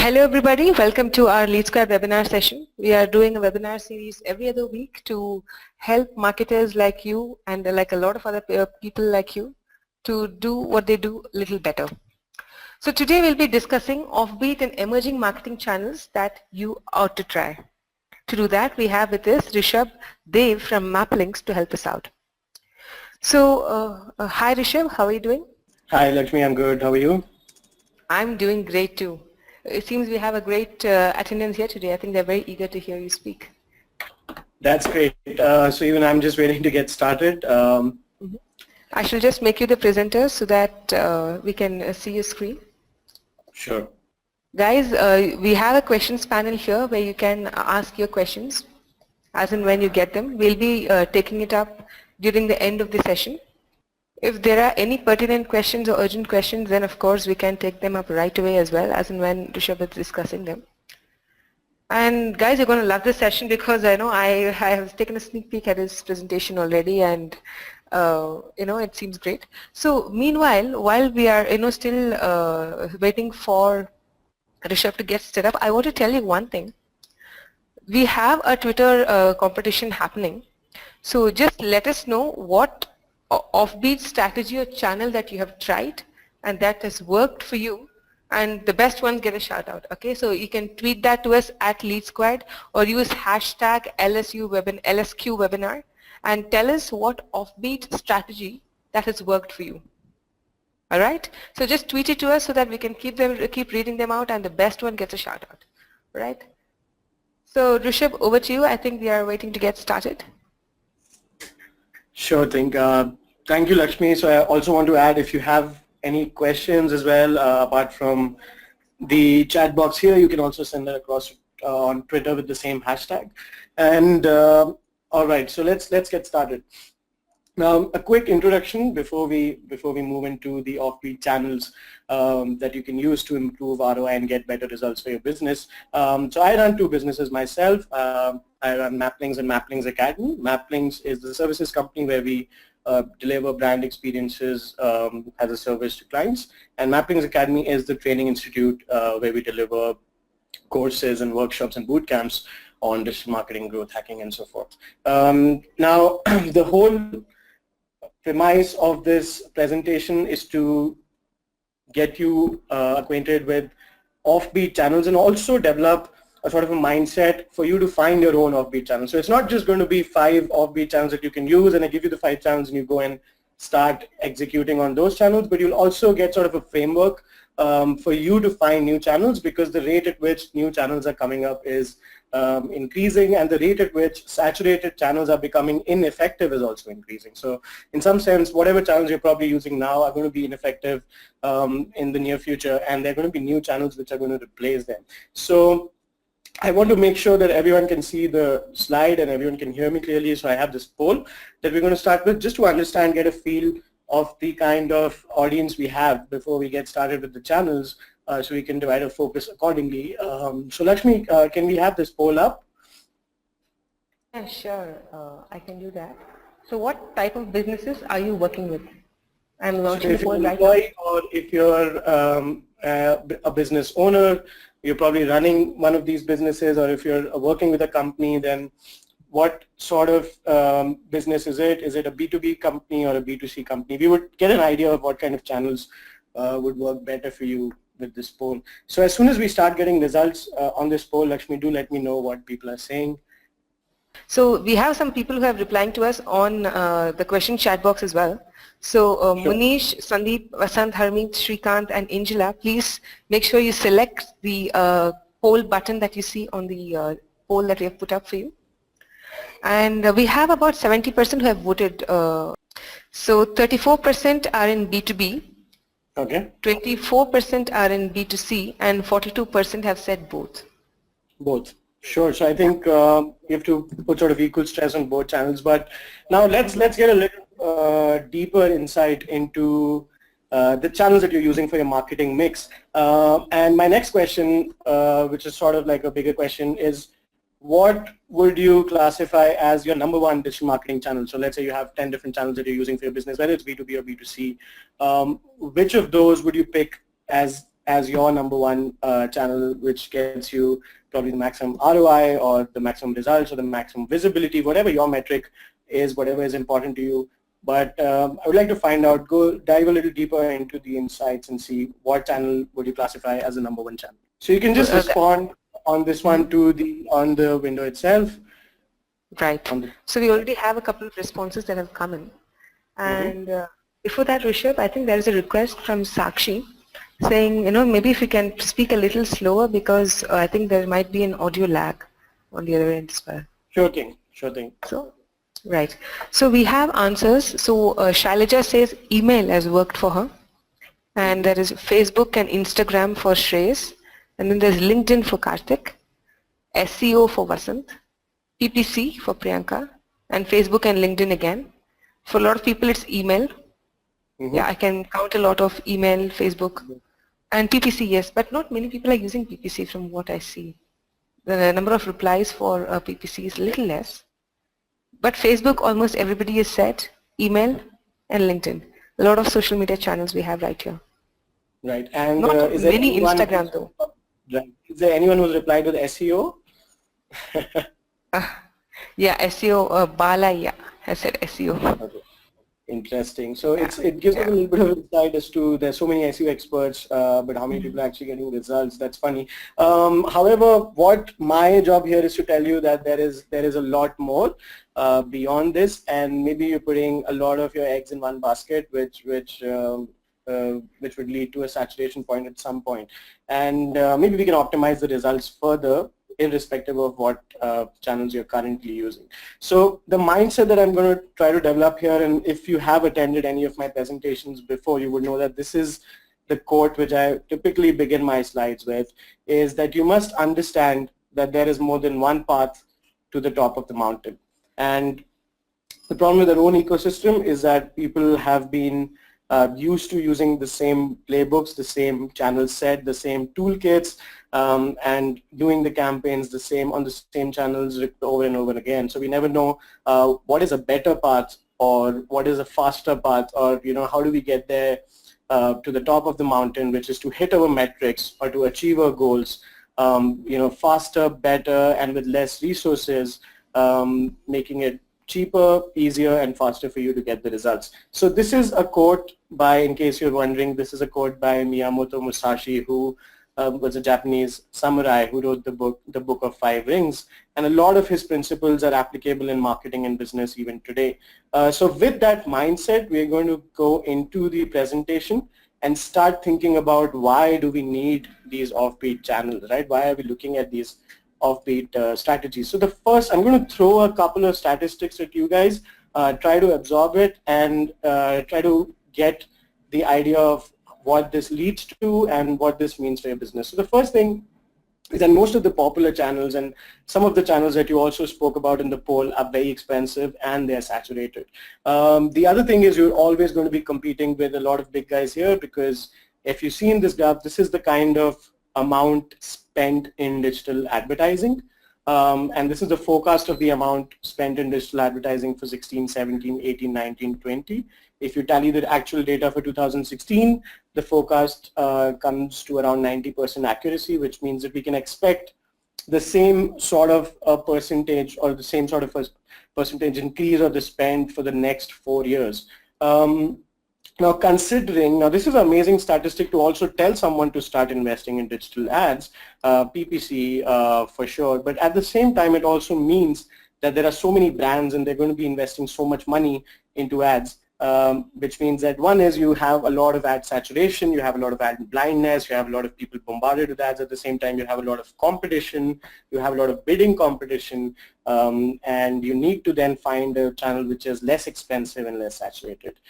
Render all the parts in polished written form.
Hello everybody, welcome to our LeadSquared webinar session. We are doing a webinar series every other week to help marketers like you and like a lot of other people like you to do what they do a little better. So today we'll be discussing offbeat and emerging marketing channels that you ought to try. To do that, we have with us Rishabh Dev from MapLinks to help us out. So hi Rishabh, how are you doing? Hi Lakshmi, I'm good. How are you? I'm doing great too. It seems we have a great attendance here today. I think they're very eager to hear you speak. That's great. So even I'm just waiting to get started. I shall just make you the presenter so that we can see your screen. Sure. Guys, we have a questions panel here where you can ask your questions as and when you get them. We'll be taking it up during the end of the session. If there are any pertinent questions or urgent questions, then of course we can take them up right away as well, as and when Rishabh is discussing them. And guys, you're going to love this session because I know I have taken a sneak peek at his presentation already, and it seems great. So meanwhile, while we are still waiting for Rishabh to get set up, I want to tell you one thing. We have a Twitter competition happening. So just let us know what offbeat strategy or channel that you have tried and that has worked for you, and the best ones get a shout out. Okay, so you can tweet that to us at LeadSquared or use hashtag LSQ webinar and tell us what offbeat strategy that has worked for you. All right, so just tweet it to us so that we can keep reading them out, and the best one gets a shout out. All right, so Rishabh, over to you. I think we are waiting to get started. Sure thing. Thank you, Lakshmi. So I also want to add, if you have any questions as well, apart from the chat box here, you can also send that across on Twitter with the same hashtag. And all right, so let's get started. Now, a quick introduction before we move into the offbeat channels that you can use to improve ROI and get better results for your business. So I run two businesses myself. I run MapLinks and MapLinks Academy. MapLinks is the services company where we deliver brand experiences as a service to clients, and MapLinks Academy is the training institute where we deliver courses and workshops and boot camps on digital marketing, growth hacking, and so forth. Now, the whole premise of this presentation is to get you acquainted with offbeat channels and also develop a sort of a mindset for you to find your own offbeat channel. So it's not just going to be 5 offbeat channels that you can use and I give you the 5 channels and you go and start executing on those channels, but you'll also get sort of a framework for you to find new channels, because the rate at which new channels are coming up is increasing, and the rate at which saturated channels are becoming ineffective is also increasing. So in some sense, whatever channels you're probably using now are going to be ineffective in the near future, and there are going to be new channels which are going to replace them. So I want to make sure that everyone can see the slide and everyone can hear me clearly, so I have this poll that we're going to start with just to understand, get a feel of the kind of audience we have before we get started with the channels, so we can divide our focus accordingly. So Lakshmi, can we have this poll up? Yeah, sure, I can do that. So what type of businesses are you working with? I'm launching the poll right now. Or if you're a business owner, you're probably running one of these businesses, or if you're working with a company, then what sort of business is it? Is it a B2B company or a B2C company? We would get an idea of what kind of channels would work better for you with this poll. So as soon as we start getting results on this poll, Lakshmi, do let me know what people are saying. So we have some people who have replying to us on the question chat box as well. So Sure. Munish, Sandeep, Vasant, Harmeet, Shrikant and Angela, please make sure you select the poll button that you see on the poll that we have put up for you. And we have about 70% who have voted. So 34% are in B2B, Okay. 24% are in B2C, and 42% have said both. Both. Sure. So I think you have to put sort of equal stress on both channels. But now let's get a little deeper insight into the channels that you're using for your marketing mix. And my next question, which is sort of like a bigger question, is what would you classify as your number one digital marketing channel? So let's say you have 10 different channels that you're using for your business, whether it's B2B or B2C. Which of those would you pick as as your number one channel, which gets you probably the maximum ROI or the maximum results or the maximum visibility, whatever your metric is, whatever is important to you. But I would like to find out, dive a little deeper into the insights and see what channel would you classify as the number one channel. So you can just respond on this one to on the window itself. Right. So we already have a couple of responses that have come in. And before that, Rishabh, I think there is a request from Sakshi saying, maybe if you can speak a little slower because I think there might be an audio lag on the other end as well. Sure thing, sure thing. So, right. So we have answers. So Shailaja says email has worked for her. And there is Facebook and Instagram for Shreyas. And then there's LinkedIn for Karthik, SEO for Vasant, PPC for Priyanka, and Facebook and LinkedIn again. For a lot of people, it's email. Yeah, I can count a lot of email, Facebook, and PPC, yes, but not many people are using PPC from what I see. The number of replies for PPC is a little less. But Facebook, almost everybody is set, email, and LinkedIn. A lot of social media channels we have right here. Right, and not is there many anyone, Instagram though. Right. Is there anyone who's replied with SEO? Yeah, SEO, Bala, yeah, has said SEO. Okay. Interesting. So it gives us a little bit of insight as to there's so many SEO experts, but how many people are actually getting results? That's funny. However, what my job here is to tell you that there is a lot more beyond this, and maybe you're putting a lot of your eggs in one basket, which would lead to a saturation point at some point. And maybe we can optimize the results further irrespective of what channels you're currently using. So the mindset that I'm going to try to develop here, and if you have attended any of my presentations before, you would know that this is the quote which I typically begin my slides with, is that you must understand that there is more than one path to the top of the mountain. And the problem with our own ecosystem is that people have been used to using the same playbooks, the same channel set, the same toolkits, and doing the campaigns on the same channels over and over again. So we never know what is a better path or what is a faster path, or how do we get there to the top of the mountain, which is to hit our metrics or to achieve our goals, faster, better, and with less resources, making it cheaper, easier, and faster for you to get the results. So this is a quote by, in case you're wondering, this is a quote by Miyamoto Musashi, who was a Japanese samurai who wrote the book of 5 Rings, and a lot of his principles are applicable in marketing and business even today. So with that mindset, we're going to go into the presentation and start thinking about why do we need these offbeat channels, right? Why are we looking at these offbeat strategies? So the first, I'm going to throw a couple of statistics at you guys, try to absorb it, and try to get the idea of what this leads to and what this means for your business. So the first thing is that most of the popular channels and some of the channels that you also spoke about in the poll are very expensive and they're saturated. The other thing is you're always going to be competing with a lot of big guys here, because if you see in this graph, this is the kind of amount spent in digital advertising. And this is the forecast of the amount spent in digital advertising for 16, 17, 18, 19, 20. If you tally the actual data for 2016, the forecast comes to around 90% accuracy, which means that we can expect the same sort of a percentage or the same sort of a percentage increase of the spend for the next 4 years. Now this is an amazing statistic to also tell someone to start investing in digital ads, PPC for sure, but at the same time it also means that there are so many brands and they're going to be investing so much money into ads, which means that one is you have a lot of ad saturation, you have a lot of ad blindness, you have a lot of people bombarded with ads. At the same time, you have a lot of competition, you have a lot of bidding competition, and you need to then find a channel which is less expensive and less saturated.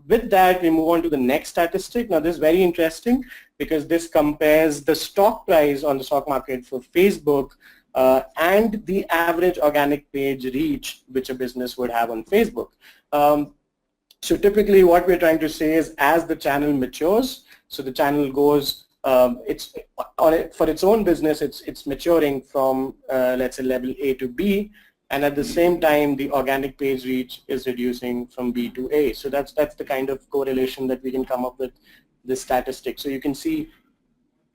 With that, we move on to the next statistic. Now this is very interesting because this compares the stock price on the stock market for Facebook and the average organic page reach which a business would have on Facebook. So typically what we're trying to say is as the channel matures, so the channel goes, for its own business, it's maturing from let's say level A to B, and at the same time the organic page reach is reducing from B to A. So that's the kind of correlation that we can come up with this statistic. So you can see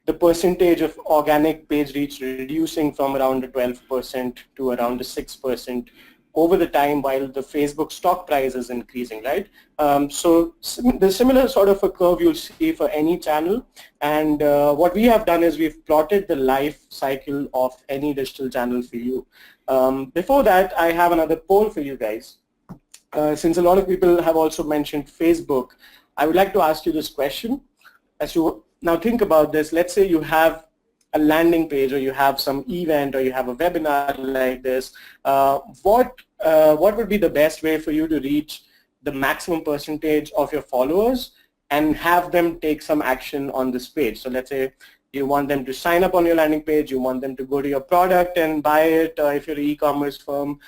the percentage of organic page reach reducing from around the 12% to around the 6% over the time while the Facebook stock price is increasing, right? So the similar sort of a curve you'll see for any channel, and what we have done is we've plotted the life cycle of any digital channel for you. Before that, I have another poll for you guys. Since a lot of people have also mentioned Facebook, I would like to ask you this question. As you now think about this, let's say you have a landing page, or you have some event, or you have a webinar like this. What would be the best way for you to reach the maximum percentage of your followers and have them take some action on this page? So let's say you want them to sign up on your landing page, you want them to go to your product and buy it. If you're an e-commerce firm,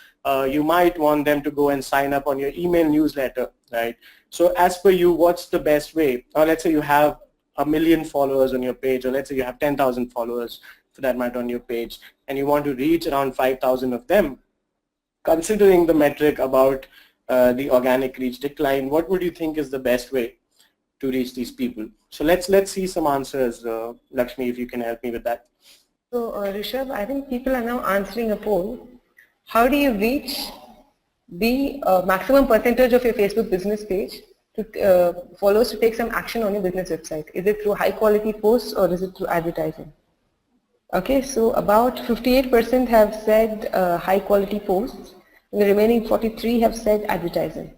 you might want them to go and sign up on your email newsletter, right? So as per you, what's the best way? Or let's say you have 1 million followers on your page, or let's say you have 10,000 followers for that matter on your page, and you want to reach around 5,000 of them. Considering the metric about the organic reach decline, what would you think is the best way to reach these people? So let's see some answers. Lakshmi, if you can help me with that. So Rishabh, I think people are now answering a poll. How do you reach the maximum percentage of your Facebook business page to followers to take some action on your business website? Is it through high quality posts, or is it through advertising? Okay, so about 58% have said high quality posts, and the remaining 43 have said advertising.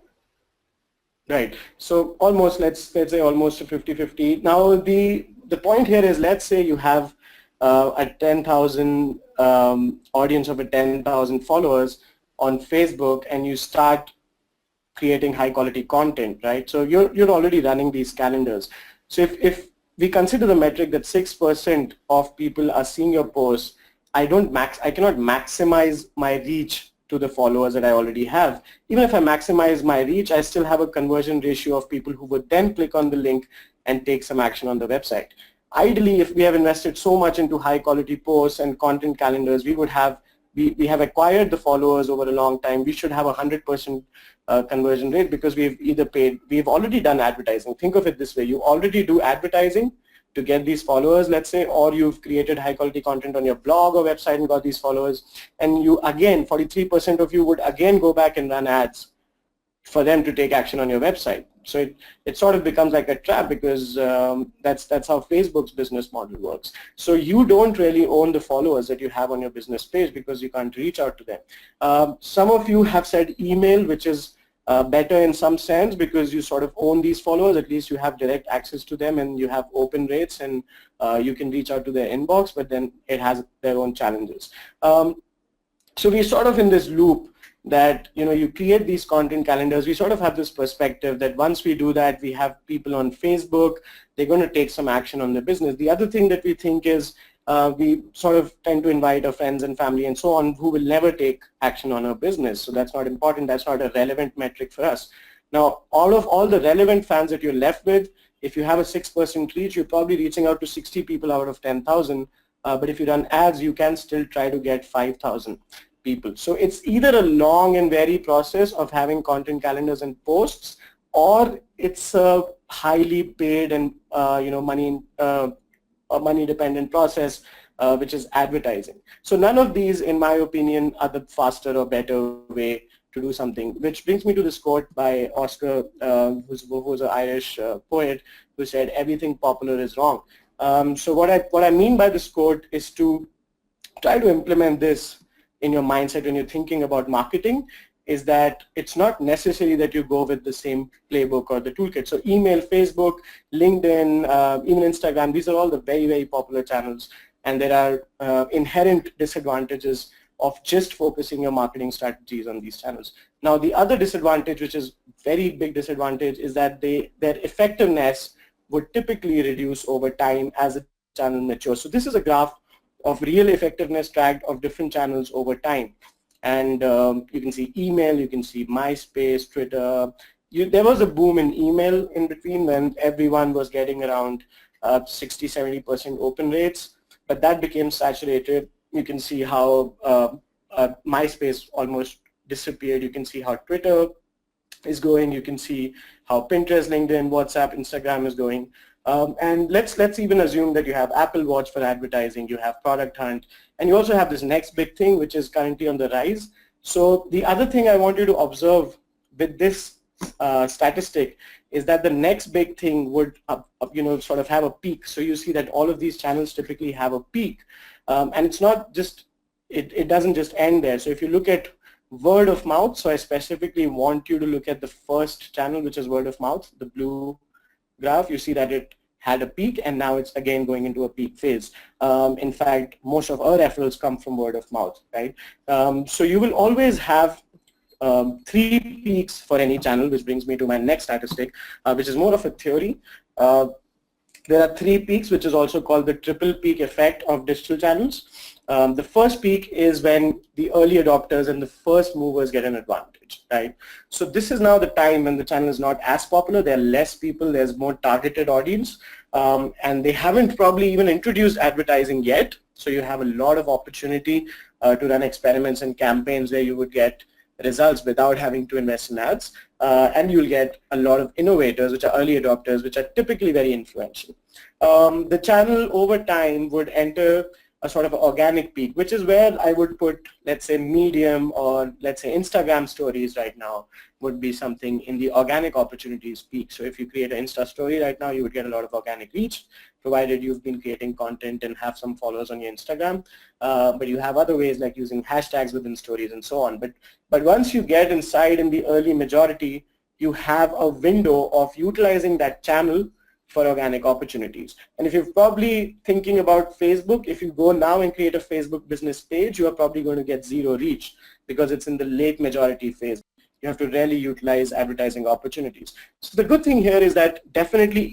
Right. So almost, let's say almost a 50-50. Now the point here is, let's say you have a 10,000 audience of a 10,000 followers on Facebook, and you start creating high quality content, right? So you're already running these calendars. So if we consider the metric that 6% of people are seeing your posts, I cannot maximize my reach to the followers that I already have. Even if I maximize my reach, I still have a conversion ratio of people who would then click on the link and take some action on the website. Ideally, if we have invested so much into high quality posts and content calendars, we have acquired the followers over a long time. We should have 100% conversion rate, because we've already done advertising. Think of it this way: you already do advertising to get these followers, let's say, or you've created high quality content on your blog or website and got these followers, and you again, 43% of you would again go back and run ads for them to take action on your website. So it sort of becomes like a trap, because that's how Facebook's business model works. So you don't really own the followers that you have on your business page, because you can't reach out to them. Some of you have said email, which is better in some sense, because you sort of own these followers. At least you have direct access to them, and you have open rates, and you can reach out to their inbox, but then it has their own challenges. So we're sort of in this loop that, you create these content calendars. We sort of have this perspective that once we do that, we have people on Facebook, they're going to take some action on their business. The other thing that we think is we sort of tend to invite our friends and family and so on who will never take action on our business. So that's not important. That's not a relevant metric for us. Now, all the relevant fans that you're left with, if you have a 6% reach, you're probably reaching out to 60 people out of 10,000. But if you run ads, you can still try to get 5,000 people. So it's either a long and varied process of having content calendars and posts, or it's a highly paid and money dependent process, which is advertising. So none of these, in my opinion, are the faster or better way to do something, which brings me to this quote by Oscar, who's an Irish poet, who said, "Everything popular is wrong." So what I mean by this quote is to try to implement this in your mindset when you're thinking about marketing, is that it's not necessary that you go with the same playbook or the toolkit. So email, Facebook, LinkedIn, even Instagram, these are all the very, very popular channels, and there are inherent disadvantages of just focusing your marketing strategies on these channels. Now, the other disadvantage, which is very big disadvantage, is that their effectiveness would typically reduce over time as a channel matures. So this is a graph of real effectiveness tracked of different channels over time. And you can see email, you can see MySpace, Twitter. There was a boom in email in between when everyone was getting around 60-70% open rates, but that became saturated. You can see how MySpace almost disappeared. You can see how Twitter is going. You can see how Pinterest, LinkedIn, WhatsApp, Instagram is going. And let's even assume that you have Apple Watch for advertising, you have Product Hunt, and you also have this next big thing which is currently on the rise. So the other thing I want you to observe with this statistic is that the next big thing would sort of have a peak. So you see that all of these channels typically have a peak, and it's not just it doesn't just end there. So if you look at word of mouth, so I specifically want you to look at the first channel, which is word of mouth, the blue graph. You see that it had a peak and now it's again going into a peak phase. In fact, most of our referrals come from word of mouth, right? So you will always have 3 peaks for any channel, which brings me to my next statistic, which is more of a theory. There are 3 peaks, which is also called the triple peak effect of digital channels. The first peak is when the early adopters and the first movers get an advantage, right? So this is now the time when the channel is not as popular, there are less people, there's more targeted audience, and they haven't probably even introduced advertising yet. So you have a lot of opportunity to run experiments and campaigns where you would get results without having to invest in ads, and you'll get a lot of innovators, which are early adopters, which are typically very influential. The channel over time would enter a sort of organic peak, which is where I would put, let's say, Medium or let's say Instagram stories right now would be something in the organic opportunities peak. So if you create an Insta story right now, you would get a lot of organic reach, provided you've been creating content and have some followers on your Instagram. But you have other ways like using hashtags within stories and so on. But once you get inside in the early majority, you have a window of utilizing that channel for organic opportunities. And if you're probably thinking about Facebook, if you go now and create a Facebook business page, you are probably going to get 0 reach because it's in the late majority phase. You have to really utilize advertising opportunities. So the good thing here is that definitely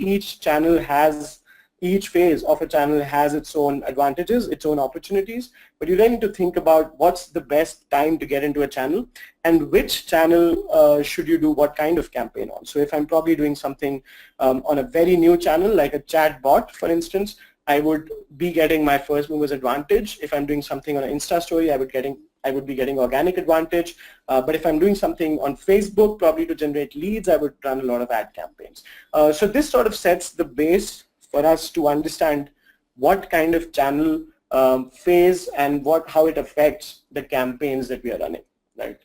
each phase of a channel has its own advantages, its own opportunities, but you then need to think about what's the best time to get into a channel and which channel should you do what kind of campaign on. So if I'm probably doing something on a very new channel like a chat bot, for instance, I would be getting my first mover's advantage. If I'm doing something on an Insta story, I would be getting organic advantage. But if I'm doing something on Facebook, probably to generate leads, I would run a lot of ad campaigns. So this sort of sets the base for us to understand what kind of channel phase and how it affects the campaigns that we are running, right?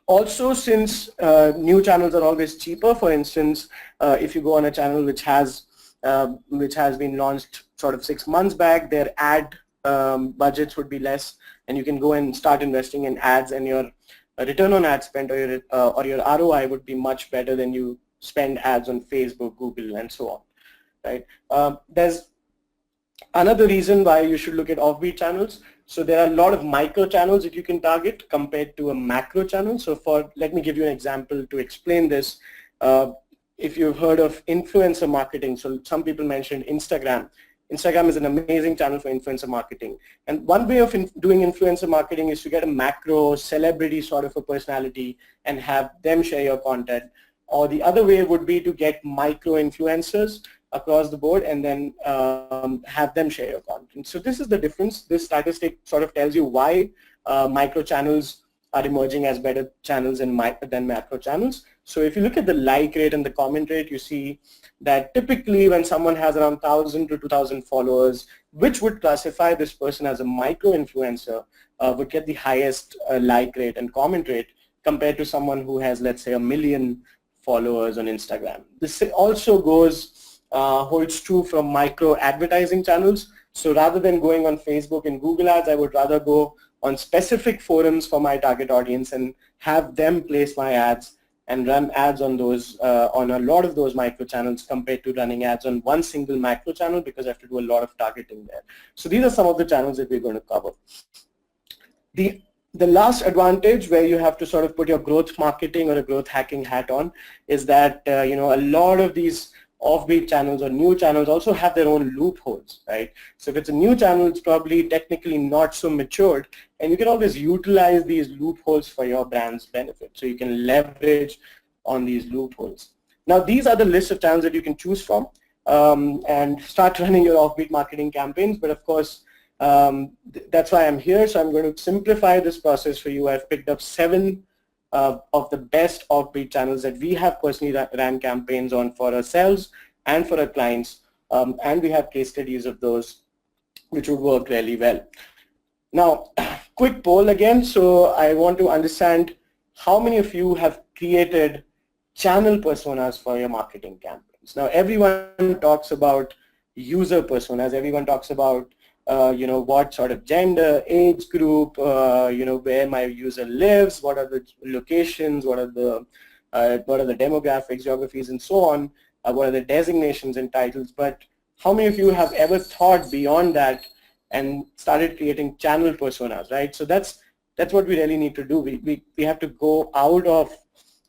Also, since new channels are always cheaper, for instance, if you go on a channel which has been launched sort of 6 months back, their ad budgets would be less, and you can go and start investing in ads, and your return on ad spend or your ROI would be much better than you spend ads on Facebook, Google, and so on. Right. There's another reason why you should look at offbeat channels. So there are a lot of micro channels that you can target compared to a macro channel. So let me give you an example to explain this. If you've heard of influencer marketing, so some people mentioned Instagram. Instagram is an amazing channel for influencer marketing. And one way of doing influencer marketing is to get a macro celebrity sort of a personality and have them share your content. Or the other way would be to get micro influencers across the board and then have them share your content. So this is the difference. This statistic sort of tells you why micro channels are emerging as better channels than macro channels. So if you look at the like rate and the comment rate, you see that typically when someone has around 1,000 to 2,000 followers, which would classify this person as a micro influencer, would get the highest like rate and comment rate compared to someone who has, let's say, 1 million followers on Instagram. This also holds true from micro advertising channels. So rather than going on Facebook and Google ads, I would rather go on specific forums for my target audience and have them place my ads and run ads on those on a lot of those micro channels compared to running ads on one single macro channel because I have to do a lot of targeting there. So these are some of the channels that we're going to cover. The last advantage where you have to sort of put your growth marketing or a growth hacking hat on is that a lot of these offbeat channels or new channels also have their own loopholes, right? So if it's a new channel, it's probably technically not so matured, and you can always utilize these loopholes for your brand's benefit. So you can leverage on these loopholes. Now these are the list of channels that you can choose from and start running your offbeat marketing campaigns. But of course, that's why I'm here. So I'm going to simplify this process for you. I've picked up 7 of the best offbeat channels that we have personally ran campaigns on for ourselves, and for our clients, and we have case studies of those which would work really well. Now, quick poll again. So I want to understand how many of you have created channel personas for your marketing campaigns. Now, everyone talks about user personas. Everyone talks about what sort of gender, age group, where my user lives, what are the locations, what are the demographics, geographies, and so on, what are the designations and titles. But how many of you have ever thought beyond that and started creating channel personas, right? So that's what we really need to do. We have to go out of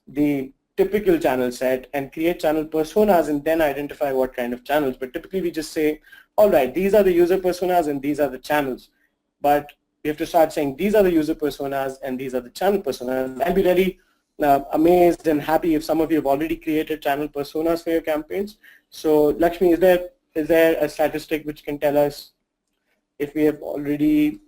the typical channel set and create channel personas and then identify what kind of channels. But typically we just say, all right, these are the user personas and these are the channels. But we have to start saying these are the user personas and these are the channel personas. I'll be really amazed and happy if some of you have already created channel personas for your campaigns. So Lakshmi, is there a statistic which can tell us if we have already?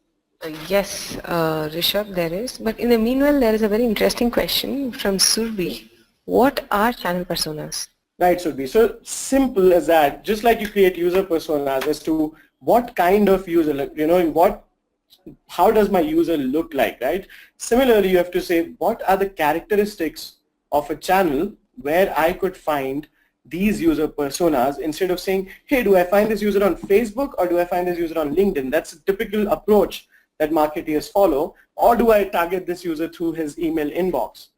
Yes, Rishabh, there is. But in the meanwhile, there is a very interesting question from Surbi. What are channel personas? Right, Surbi. So simple as that. Just like you create user personas as to what kind of user, how does my user look like, right? Similarly, you have to say what are the characteristics of a channel where I could find these user personas instead of saying, hey, do I find this user on Facebook or do I find this user on LinkedIn? That's a typical approach that marketeers follow. Or do I target this user through his email inbox?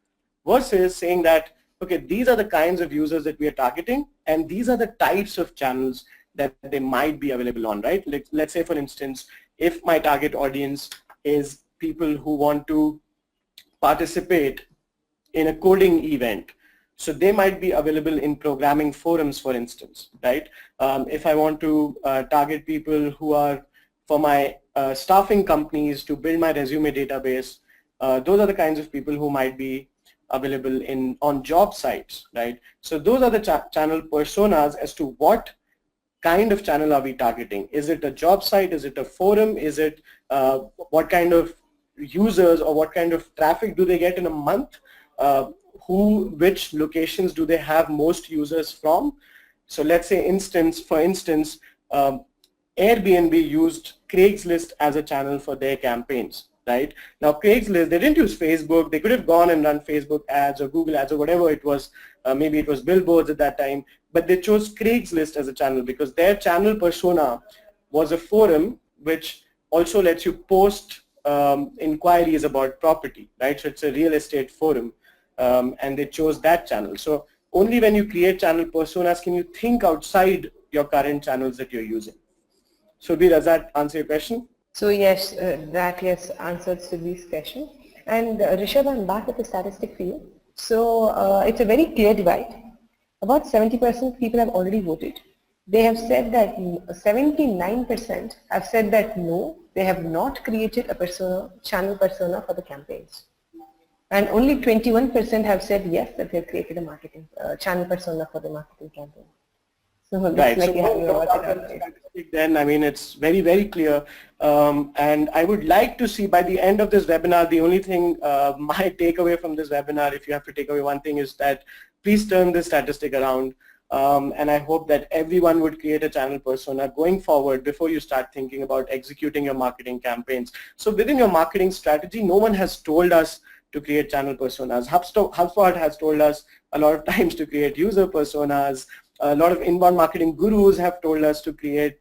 Versus saying that, okay, these are the kinds of users that we are targeting and these are the types of channels that they might be available on, right? Let's say, for instance, if my target audience is people who want to participate in a coding event, so they might be available in programming forums, for instance, right? If I want to target people who are for my staffing companies to build my resume database, those are the kinds of people who might be available on job sites, right? So those are the channel personas as to what kind of channel are we targeting. Is it a job site? Is it a forum? Is it what kind of users or what kind of traffic do they get in a month? Which locations do they have most users from? So let's say for instance, Airbnb used Craigslist as a channel for their campaigns, right? Now Craigslist, they didn't use Facebook. They could have gone and run Facebook ads or Google ads or whatever it was. Maybe it was billboards at that time, but they chose Craigslist as a channel because their channel persona was a forum which also lets you post inquiries about property, right? So it's a real estate forum. And they chose that channel. So only when you create channel personas can you think outside your current channels that you're using. So does that answer your question? So yes, that answered Sylvie's question. And Rishabh, I'm back with a statistic for you. So it's a very clear divide. About 70% people have already voted. They have said that 79% have said that no, they have not created a channel persona for the campaigns. And only 21% have said yes, that they've created a marketing channel persona for the marketing campaign. So right. Then, I mean, it's very, very clear. And I would like to see by the end of this webinar, the only thing, my takeaway from this webinar, if you have to take away one thing, is that please turn this statistic around. And I hope that everyone would create a channel persona going forward before you start thinking about executing your marketing campaigns. So within your marketing strategy, no one has told us to create channel personas. HubSpot has told us a lot of times to create user personas. A lot of inbound marketing gurus have told us to create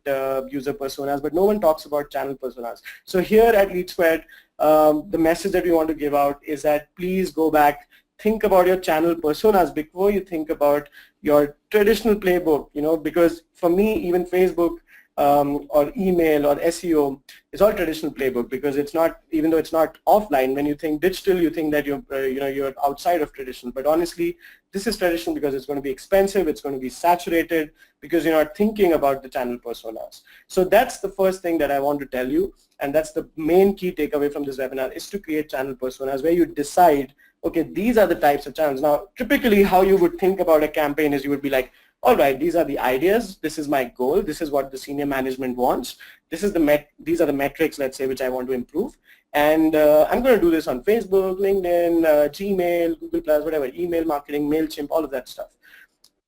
user personas, but no one talks about channel personas. So here at LeadSquared, the message that we want to give out is that please go back, think about your channel personas before you think about your traditional playbook, because for me, even Facebook or email or SEO is all traditional playbook because it's not, even though it's not offline, when you think digital, you think that you're outside of traditional. But honestly, this is traditional because it's going to be expensive, it's going to be saturated because you're not thinking about the channel personas. So that's the first thing that I want to tell you, and that's the main key takeaway from this webinar, is to create channel personas where you decide, okay, these are the types of channels. Now, typically how you would think about a campaign is you would be like, all right, these are the ideas, this is my goal, this is what the senior management wants, these are the metrics, let's say, which I want to improve, and I'm going to do this on Facebook, LinkedIn, Gmail, Google+, whatever, email marketing, MailChimp, all of that stuff.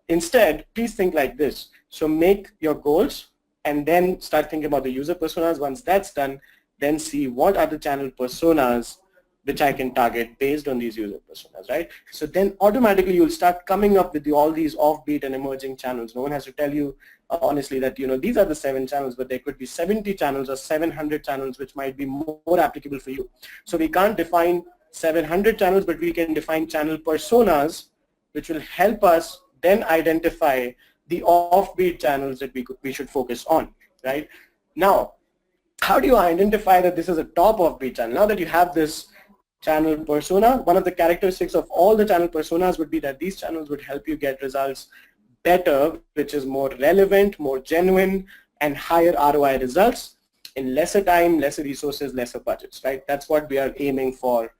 instead, please think like this. So make your goals and then start thinking about the user personas. Once that's done, then see what are the channel personas which I can target based on these user personas, right? So then automatically you'll start coming up with all these offbeat and emerging channels. No one has to tell you honestly that, these are the 7 channels, but there could be 70 channels or 700 channels which might be more applicable for you. So we can't define 700 channels, but we can define channel personas which will help us then identify the offbeat channels that we should focus on, right? Now, how do you identify that this is a top offbeat channel? Now that you have this channel persona, one of the characteristics of all the channel personas would be that these channels would help you get results better, which is more relevant, more genuine, and higher ROI results in lesser time, lesser resources, lesser budgets, right? That's what we are aiming for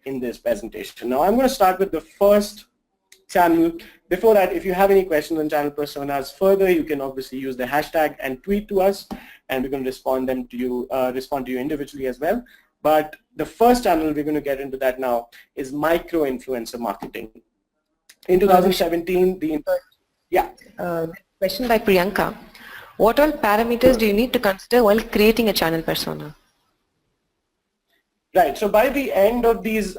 in this presentation. Now I'm going to start with the first channel. Before that, if you have any questions on channel personas further, you can obviously use the hashtag and tweet to us, and we're going to respond to you individually as well. But the first channel we're going to get into that now is micro-influencer marketing. In 2017, Question by Priyanka. What all parameters do you need to consider while creating a channel persona? Right. So by the end of this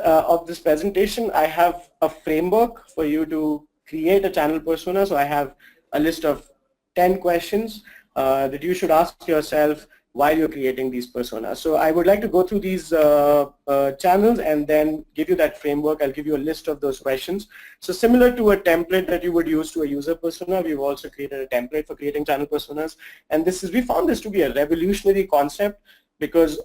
presentation, I have a framework for you to create a channel persona. So I have a list of 10 questions that you should ask yourself while you're creating these personas. So I would like to go through these channels and then give you that framework. I'll give you a list of those questions. So similar to a template that you would use to a user persona, we've also created a template for creating channel personas. And we found this to be a revolutionary concept because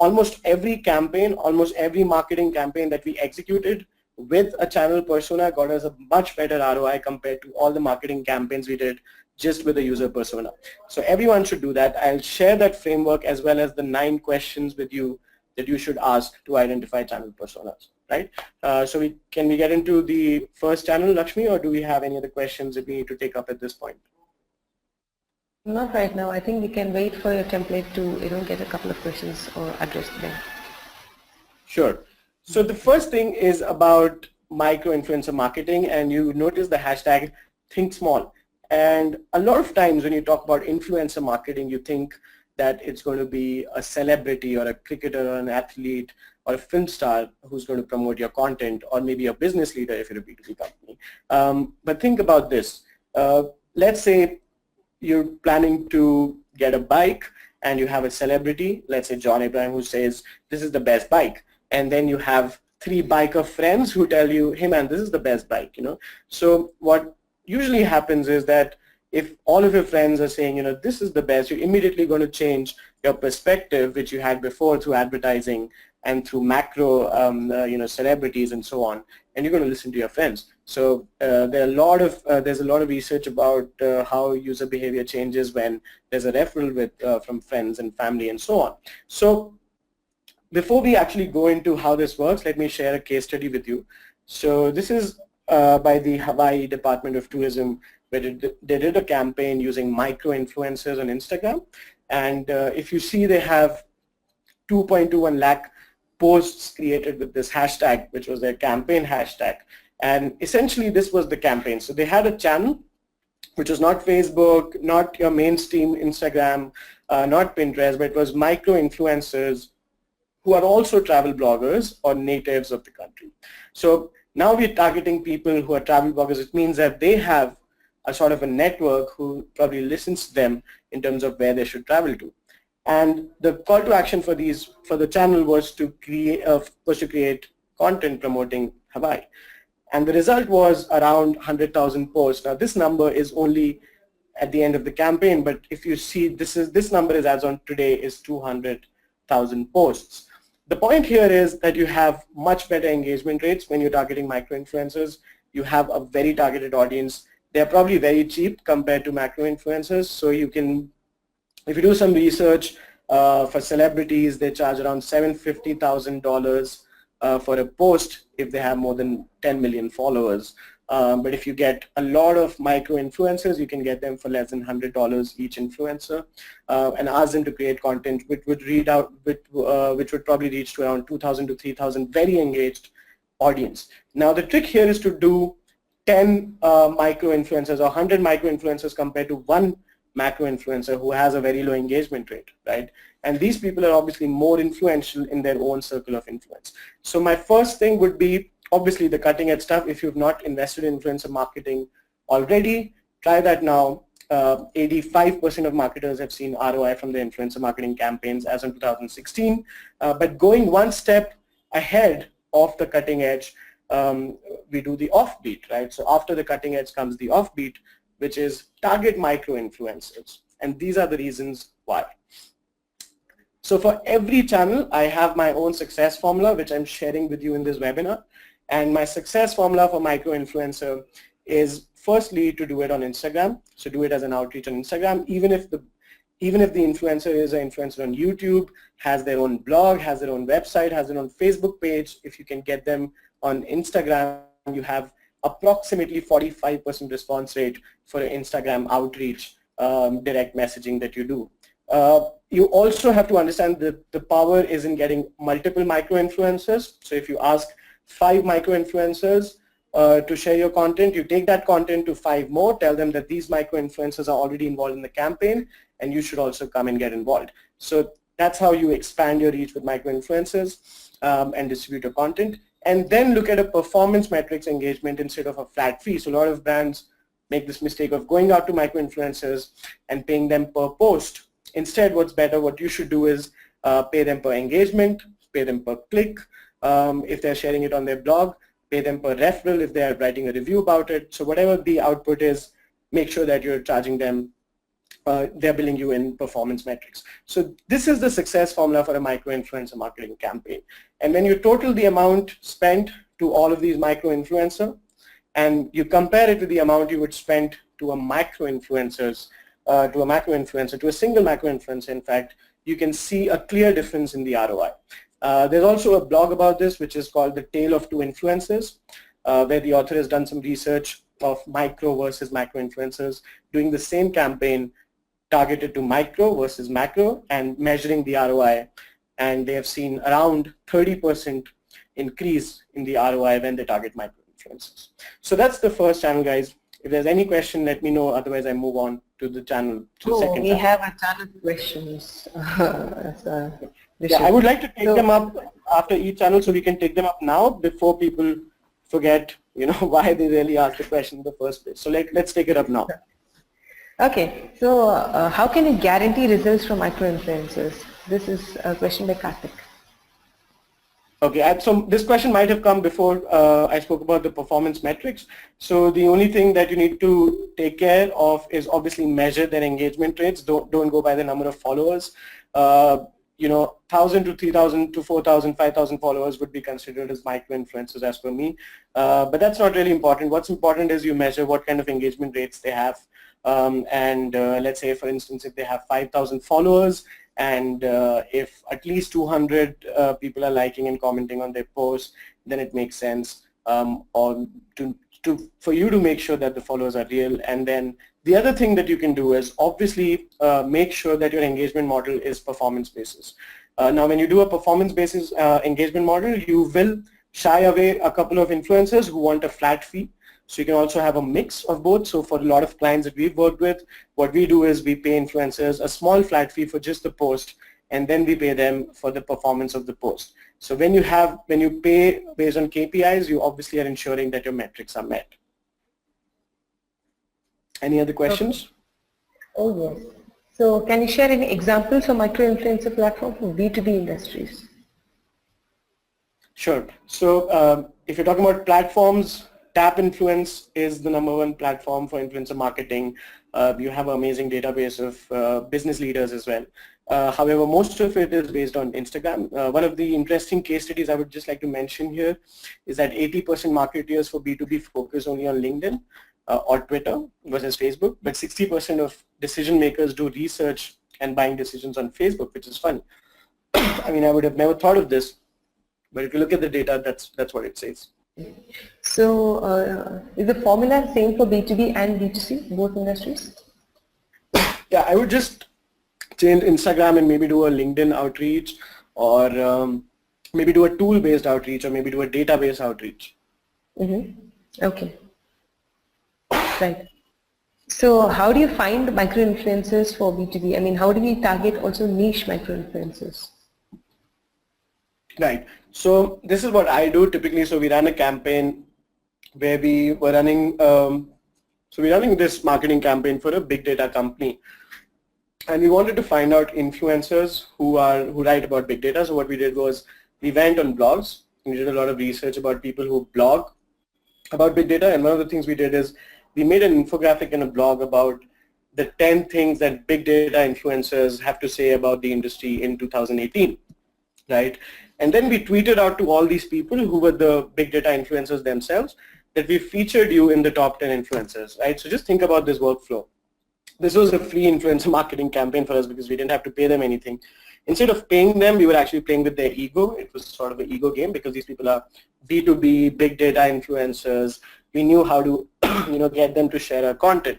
almost every campaign, almost every marketing campaign that we executed with a channel persona got us a much better ROI compared to all the marketing campaigns we did just with a user persona. So everyone should do that. I'll share that framework as well as the 9 questions with you that you should ask to identify channel personas, right? So can we get into the first channel, Lakshmi, or do we have any other questions that we need to take up at this point? Not right now. I think we can wait for your template to get a couple of questions or address them. Sure. So the first thing is about micro-influencer marketing, and you notice the hashtag think small. And a lot of times when you talk about influencer marketing, you think that it's going to be a celebrity or a cricketer or an athlete or a film star who's going to promote your content, or maybe a business leader if you're a B2B company. But think about this. Let's say you're planning to get a bike and you have a celebrity, let's say John Abraham, who says this is the best bike. And then you have 3 biker friends who tell you, hey man, this is the best bike, So what usually happens is that if all of your friends are saying, this is the best, you're immediately going to change your perspective, which you had before through advertising and through macro, celebrities and so on, and you're going to listen to your friends. So there's a lot of research about how user behavior changes when there's a referral from friends and family and so on. So before we actually go into how this works, let me share a case study with you. So this is by the Hawaii Department of Tourism, where they did a campaign using micro-influencers on Instagram. And if you see, they have 2.21 lakh posts created with this hashtag, which was their campaign hashtag. And essentially, this was the campaign. So they had a channel, which was not Facebook, not your mainstream Instagram, not Pinterest, but it was micro-influencers who are also travel bloggers or natives of the country. So now we're targeting people who are travel bloggers. It means that they have a sort of a network who probably listens to them in terms of where they should travel to. And the call to action for the channel was to create content promoting Hawaii. And the result was around 100,000 posts. Now this number is only at the end of the campaign, but if you see, this number is as on today is 200,000 posts. The point here is that you have much better engagement rates when you're targeting micro-influencers. You have a very targeted audience. They're probably very cheap compared to macro-influencers. So you can, if you do some research for celebrities, they charge around $750,000 for a post if they have more than 10 million followers. But if you get a lot of micro-influencers, you can get them for less than $100 each influencer, and ask them to create content which would probably reach to around 2,000 to 3,000 very engaged audience. Now the trick here is to do 10 micro influencers or 100 micro influencers compared to one macro influencer who has a very low engagement rate, right? And these people are obviously more influential in their own circle of influence. So my first thing would be obviously the cutting edge stuff. If you've not invested in influencer marketing already, try that now. 85% of marketers have seen ROI from their influencer marketing campaigns as of 2016. But going one step ahead of the cutting edge, we do the offbeat, right? So after the cutting edge comes the offbeat, which is target micro influencers. And these are the reasons why. So for every channel, I have my own success formula, which I'm sharing with you in this webinar. And my success formula for micro influencer is firstly to do it on Instagram. So do it as an outreach on Instagram, even if the influencer is an influencer on YouTube, has their own blog, has their own website, has their own Facebook page. If you can get them on Instagram, you have approximately 45% response rate for an Instagram outreach direct messaging that you do. You also have to understand that the power is in getting multiple micro influencers. So if you ask 5 micro influencers to share your content, you take that content to 5 more, tell them that these micro influencers are already involved in the campaign and you should also come and get involved. So that's how you expand your reach with micro influencers and distribute your content. And then look at a performance metrics engagement instead of a flat fee. So a lot of brands make this mistake of going out to micro influencers and paying them per post. Instead, what's better, what you should do is pay them per engagement, pay them per click if they're sharing it on their blog, pay them per referral if they are writing a review about it. So whatever the output is, make sure that you're charging them, they're billing you in performance metrics. So this is the success formula for a micro influencer marketing campaign. And when you total the amount spent to all of these micro influencers and you compare it to the amount you would spend to a macro influencer, to a single macro influencer, in fact, you can see a clear difference in the ROI. There's also a blog about this which is called The Tale of Two Influencers, where the author has done some research of micro versus macro influencers doing the same campaign targeted to micro versus macro and measuring the ROI, and they have seen around 30% increase in the ROI when they target micro influencers. So that's the first channel, guys. If there's any question, let me know, otherwise I move on to the channel, to the second channel. We have a ton of questions. Yeah, I would like to take them up after each channel, so we can take them up now before people forget, why they really asked the question in the first place. So let's take it up now. Okay, so how can you guarantee results from micro-influencers? This is a question by Karthik. Okay, so this question might have come before I spoke about the performance metrics. So the only thing that you need to take care of is obviously measure their engagement rates. Don't go by the number of followers. 1,000 to 3,000 to 4,000, 5,000 followers would be considered as micro-influencers as per me. But that's not really important. What's important is you measure what kind of engagement rates they have. Let's say, for instance, if they have 5,000 followers and if at least 200 people are liking and commenting on their post, then it makes sense for you to make sure that the followers are real. And then the other thing that you can do is obviously make sure that your engagement model is performance basis. Now, when you do a performance basis engagement model, you will shy away a couple of influencers who want a flat fee. So you can also have a mix of both. So for a lot of clients that we've worked with, what we do is we pay influencers a small flat fee for just the post, and then we pay them for the performance of the post. So when you pay based on KPIs, you obviously are ensuring that your metrics are met. Any other questions? Oh yes. So can you share any examples of micro-influencer platform for B2B industries? Sure. So if you're talking about platforms, Tap Influence is the #1 platform for influencer marketing. You have an amazing database of business leaders as well. However, most of it is based on Instagram. One of the interesting case studies I would just like to mention here is that 80% marketers for B2B focus only on LinkedIn or Twitter versus Facebook, but 60% of decision makers do research and buying decisions on Facebook, which is fun. I mean, I would have never thought of this, but if you look at the data, that's what it says. So is the formula same for B2B and B2C, both industries? Yeah, I would just change Instagram and maybe do a LinkedIn outreach, or maybe do a tool-based outreach, or maybe do a database outreach. Mm-hmm. Okay. Right. So how do you find micro-influencers for B2B? I mean, how do we target also niche micro-influencers? Right. So this is what I do typically. So we ran a campaign where we were running, so we're running this marketing campaign for a big data company. And we wanted to find out influencers who write about big data. So what we did was we went on blogs. We did a lot of research about people who blog about big data. And one of the things we did is we made an infographic in a blog about the 10 things that big data influencers have to say about the industry in 2018, right? And then we tweeted out to all these people who were the big data influencers themselves that we featured you in the top 10 influencers, right? So just think about this workflow. This was a free influencer marketing campaign for us because we didn't have to pay them anything. Instead of paying them, we were actually playing with their ego. It was sort of an ego game because these people are B2B, big data influencers. We knew how to get them to share our content.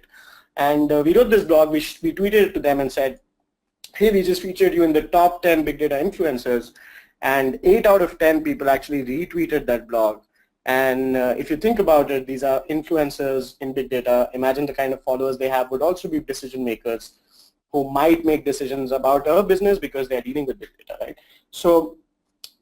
And we wrote this blog, we tweeted it to them and said, hey, we just featured you in the top 10 big data influencers. And 8 out of 10 people actually retweeted that blog. And if you think about it, these are influencers in big data. Imagine the kind of followers they have would also be decision makers who might make decisions about our business because they're dealing with big data, right? So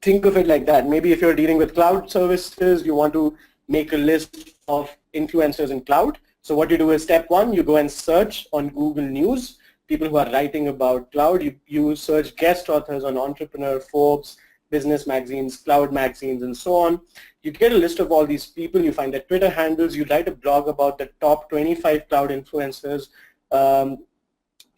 think of it like that. Maybe if you're dealing with cloud services, you want to make a list of influencers in cloud. So what you do is step one, you go and search on Google News, people who are writing about cloud. You search guest authors on Entrepreneur, Forbes, business magazines, cloud magazines, and so on. You get a list of all these people, you find their Twitter handles, you write a blog about the top 25 cloud influencers.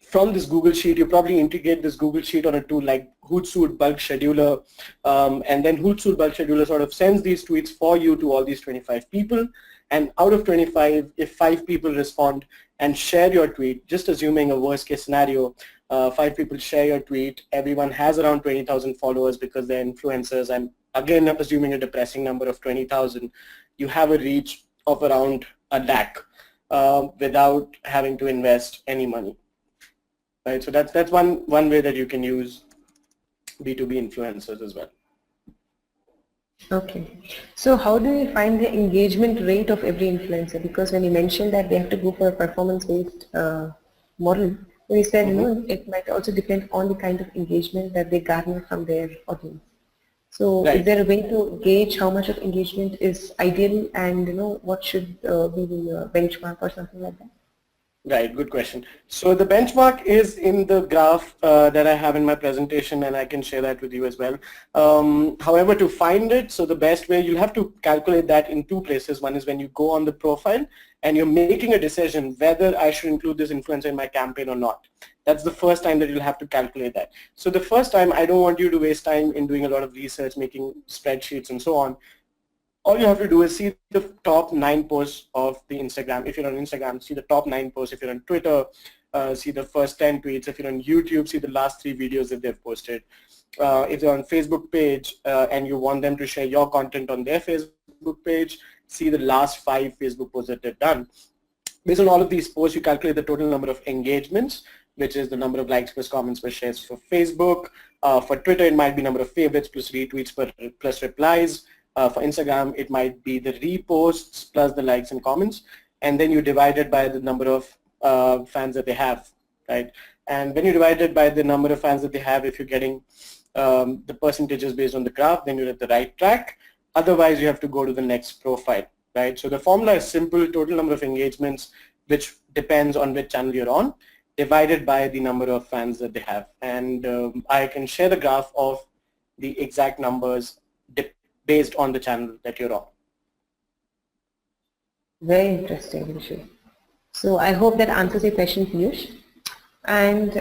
From this Google Sheet, you probably integrate this Google Sheet on a tool like Hootsuite Bulk Scheduler, and then Hootsuite Bulk Scheduler sort of sends these tweets for you to all these 25 people, and out of 25, if 5 people respond and share your tweet, just assuming a worst case scenario, 5 people share your tweet, everyone has around 20,000 followers because they're influencers, and again, assuming a depressing number of 20,000, you have a reach of around a lakh without having to invest any money. Right, so that's one way that you can use B2B influencers as well. Okay, so how do you find the engagement rate of every influencer? Because when you mentioned that they have to go for a performance-based model, you said it might also depend on the kind of engagement that they garner from their audience. So right. Is there a way to gauge how much of engagement is ideal, and what should be the benchmark or something like that? Right, good question. So the benchmark is in the graph that I have in my presentation, and I can share that with you as well. However, to find it, so the best way, you'll have to calculate that in 2 places. One is when you go on the profile and you're making a decision whether I should include this influencer in my campaign or not. That's the first time that you'll have to calculate that. So the first time, I don't want you to waste time in doing a lot of research, making spreadsheets and so on. All you have to do is see the top 9 posts of the Instagram. If you're on Instagram, see the top 9 posts. If you're on Twitter, see the first 10 tweets. If you're on YouTube, see the last 3 videos that they've posted. If you're on Facebook page and you want them to share your content on their Facebook page, see the last 5 Facebook posts that they've done. Based on all of these posts, you calculate the total number of engagements, which is the number of likes plus comments plus shares for Facebook. For Twitter, it might be number of favorites plus retweets plus replies. For Instagram, it might be the reposts plus the likes and comments, and then you divide it by the number of fans that they have, right? And when you divide it by the number of fans that they have, if you're getting the percentages based on the graph, then you're at the right track. Otherwise, you have to go to the next profile, right? So the formula is simple: total number of engagements, which depends on which channel you're on, divided by the number of fans that they have. And I can share the graph of the exact numbers based on the channel that you're on. Very interesting, Vishu. So I hope that answers your question, Piyush. And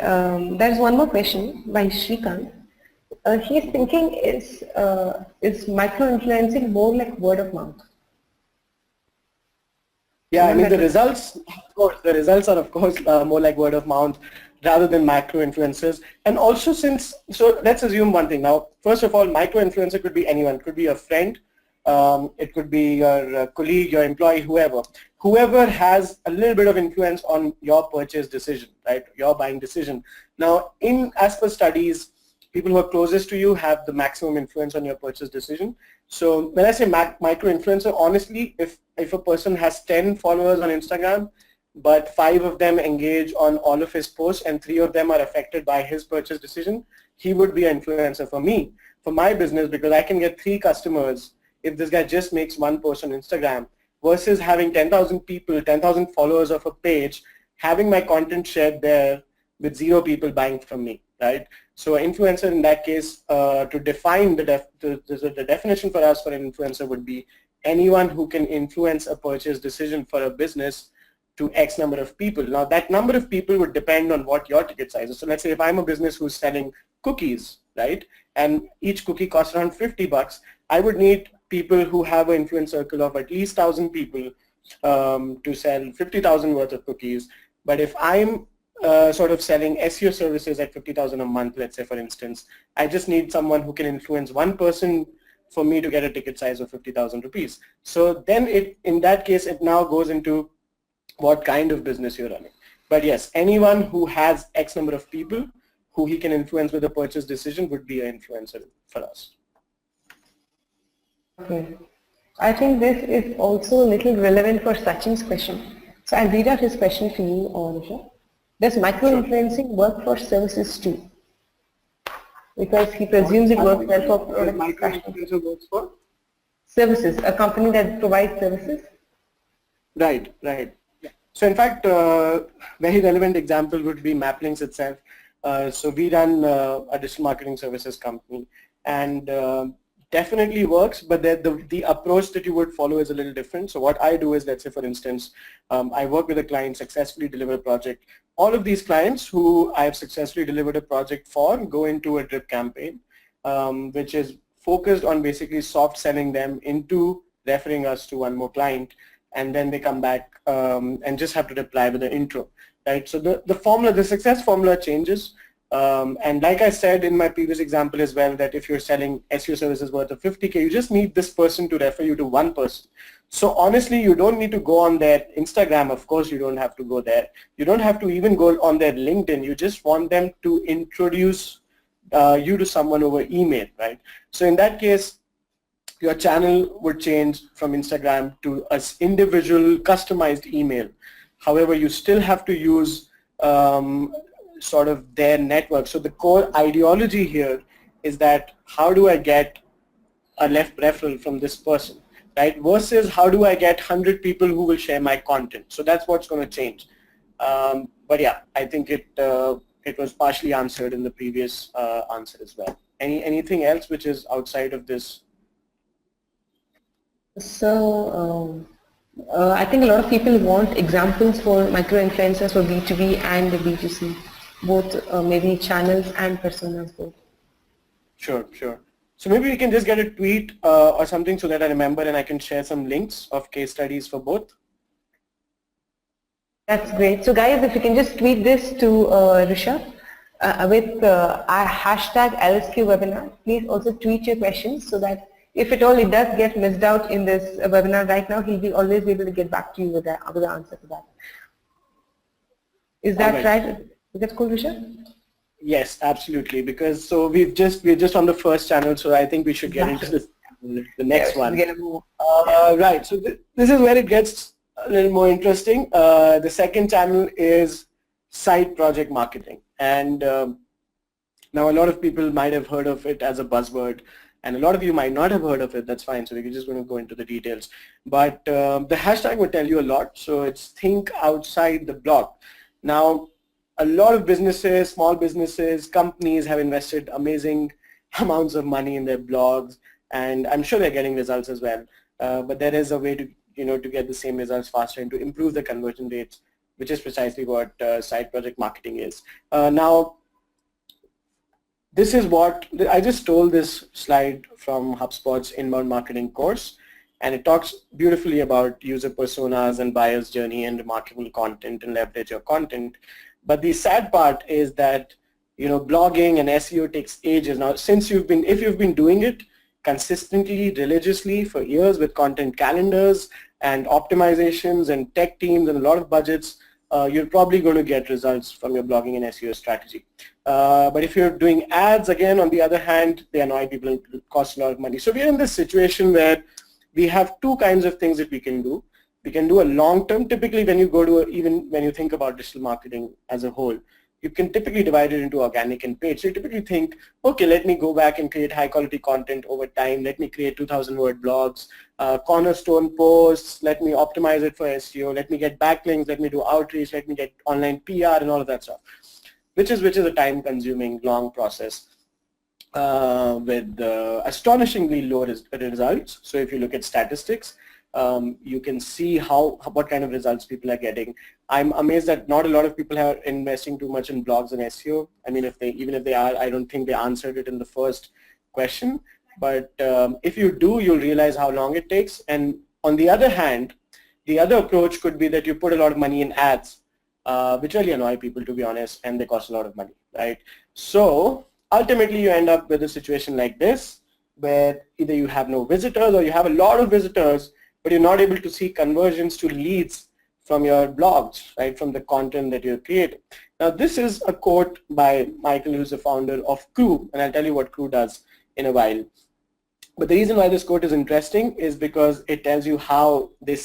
there's one more question by Shrikant. He's thinking, is micro-influencing more like word of mouth? Yeah, I mean the results are of course more like word of mouth rather than macro-influencers. And also so let's assume one thing now. First of all, micro-influencer could be anyone. It could be a friend, it could be your colleague, your employee, whoever has a little bit of influence on your purchase decision, right, your buying decision. Now, as per studies, people who are closest to you have the maximum influence on your purchase decision. So when I say micro-influencer, honestly, if a person has 10 followers on Instagram, but 5 of them engage on all of his posts and 3 of them are affected by his purchase decision, he would be an influencer for me, for my business, because I can get 3 customers if this guy just makes 1 post on Instagram versus having 10,000 people, 10,000 followers of a page, having my content shared there with 0 people buying from me, right? So an influencer in that case, to define the definition for us for an influencer would be anyone who can influence a purchase decision for a business to X number of people. Now that number of people would depend on what your ticket size is. So let's say if I'm a business who's selling cookies, right, and each cookie costs around $50, I would need people who have an influence circle of at least 1,000 people to sell 50,000 worth of cookies. But if I'm sort of selling SEO services at 50,000 a month, let's say for instance, I just need someone who can influence 1 person for me to get a ticket size of 50,000 rupees. So then in that case, it now goes into what kind of business you're running. But yes, anyone who has X number of people who he can influence with a purchase decision would be an influencer for us. Okay. I think this is also a little relevant for Sachin's question. So I'll read out his question for you, Risha. Does micro-influencing work for services too? Because he presumes it works well for product. Micro-influencer works for? Services, a company that provides services. Right, right. So in fact, very relevant example would be Maplinks itself. So we run a digital marketing services company, and definitely works, but the approach that you would follow is a little different. So what I do is, let's say for instance, I work with a client, successfully deliver a project. All of these clients who I have successfully delivered a project for go into a drip campaign, which is focused on basically soft selling them into referring us to one more client, and then they come back and just have to reply with an intro, right? So the success formula changes. And like I said in my previous example as well, that if you're selling SEO services worth of 50K, you just need this person to refer you to 1 person. So honestly, you don't need to go on their Instagram. Of course, you don't have to go there. You don't have to even go on their LinkedIn. You just want them to introduce you to someone over email, right? So in that case, your channel would change from Instagram to an individual customized email. However, you still have to use sort of their network. So the core ideology here is that how do I get a left referral from this person, right? Versus how do I get 100 people who will share my content. So that's what's going to change. But yeah, I think it was partially answered in the previous answer as well. Anything else which is outside of this? So I think a lot of people want examples for micro-influencers for B2B and B2C, both maybe channels and personas both. Sure, sure. So maybe we can just get a tweet or something so that I remember, and I can share some links of case studies for both. That's great. So guys, if you can just tweet this to Risha with our hashtag LSQ webinar, please also tweet your questions so that if at all it does get missed out in this webinar right now, he'll be always able to get back to you with the answer to that. Is that right? Is that cool, Risha? Yes, absolutely. Because so we're just on the first channel, so I think we should get into the next one. Right. So this is where it gets a little more interesting. The second channel is side project marketing, and now a lot of people might have heard of it as a buzzword, and a lot of you might not have heard of it. That's fine. So we're just going to go into the details. But the hashtag will tell you a lot. So it's think outside the block. Now, a lot of businesses, small businesses, companies have invested amazing amounts of money in their blogs, and I'm sure they're getting results as well. But there is a way to, to get the same results faster and to improve the conversion rates, which is precisely what side project marketing is. Now, this is what I just stole this slide from HubSpot's inbound marketing course, and it talks beautifully about user personas and buyer's journey and remarkable content and leverage your content. But the sad part is that blogging and SEO takes ages. Now, if you've been doing it consistently, religiously for years with content calendars and optimizations and tech teams and a lot of budgets, you're probably going to get results from your blogging and SEO strategy. But if you're doing ads, again, on the other hand, they annoy people and cost a lot of money. So we're in this situation where we have two kinds of things that we can do. We can do a long-term. Typically, when you go to even when you think about digital marketing as a whole, you can typically divide it into organic and paid. So you typically think, okay, let me go back and create high quality content over time. Let me create 2,000 word blogs, cornerstone posts. Let me optimize it for SEO. Let me get backlinks. Let me do outreach. Let me get online PR and all of that stuff, which is a time consuming, long process with astonishingly low results. So if you look at statistics, you can see what kind of results people are getting. I'm amazed that not a lot of people are investing too much in blogs and SEO. I mean, even if they are, I don't think they answered it in the first question. But if you do, you'll realize how long it takes. And on the other hand, the other approach could be that you put a lot of money in ads, which really annoy people, to be honest, and they cost a lot of money, right? So ultimately, you end up with a situation like this, where either you have no visitors or you have a lot of visitors, but you're not able to see conversions to leads from your blogs, right, from the content that you're creating. Now, this is a quote by Michael, who's the founder of Crew, and I'll tell you what Crew does in a while. But the reason why this quote is interesting is because it tells you how they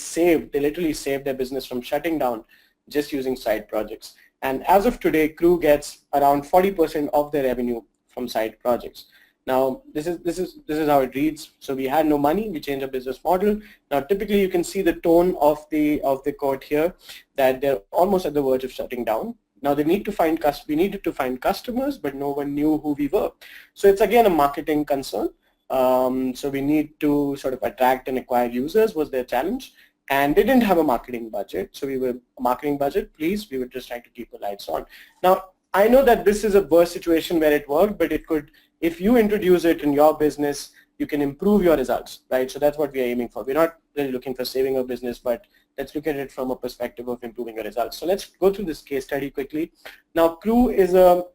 literally saved their business from shutting down just using side projects. And as of today, Crew gets around 40% of their revenue from side projects. Now, this is how it reads. So we had no money, we changed our business model. Now, typically you can see the tone of the quote here, that they're almost at the verge of shutting down. Now we needed to find customers, but no one knew who we were. So it's again a marketing concern. So we need to sort of attract and acquire users was their challenge. And they didn't have a marketing budget. So we were, marketing budget, please, we were just trying to keep the lights on. Now, I know that this is a worse situation where it worked, but it could, if you introduce it in your business, you can improve your results, right? So that's what we are aiming for. We're not really looking for saving our business, but let's look at it from a perspective of improving your results. So let's go through this case study quickly. Now, Crew is a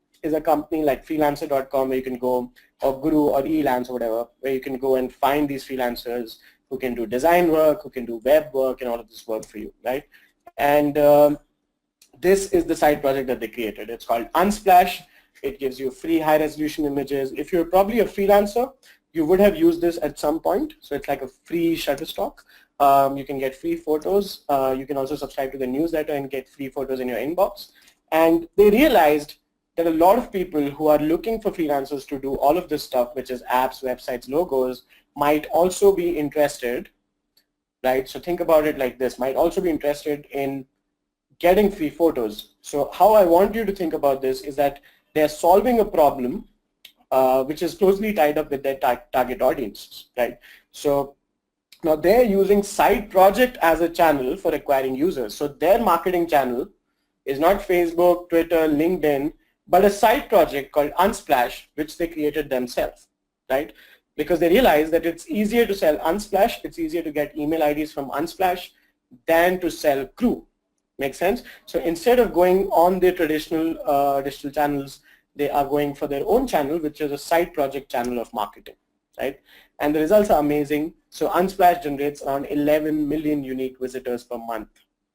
company like freelancer.com where you can go, or Guru or Elance or whatever, where you can go and find these freelancers who can do design work, who can do web work, and all of this work for you, right? And this is the side project that they created. It's called Unsplash. It gives you free high resolution images. If you're probably a freelancer, you would have used this at some point. So it's like a free Shutterstock. You can get free photos. You can also subscribe to the newsletter and get free photos in your inbox. And they realized that a lot of people who are looking for freelancers to do all of this stuff, which is apps, websites, logos, might also be interested, right? So think about it like this, might also be interested in getting free photos. So how I want you to think about this is that they're solving a problem which is closely tied up with their target audience, right? So now they're using side project as a channel for acquiring users. So their marketing channel is not Facebook, Twitter, LinkedIn, but a side project called Unsplash, which they created themselves, right? Because they realized that it's easier to sell Unsplash, it's easier to get email IDs from Unsplash than to sell Crew. Make sense? So instead of going on their traditional digital channels, they are going for their own channel, which is a side project channel of marketing, right? And the results are amazing. So Unsplash generates around 11 million unique visitors per month,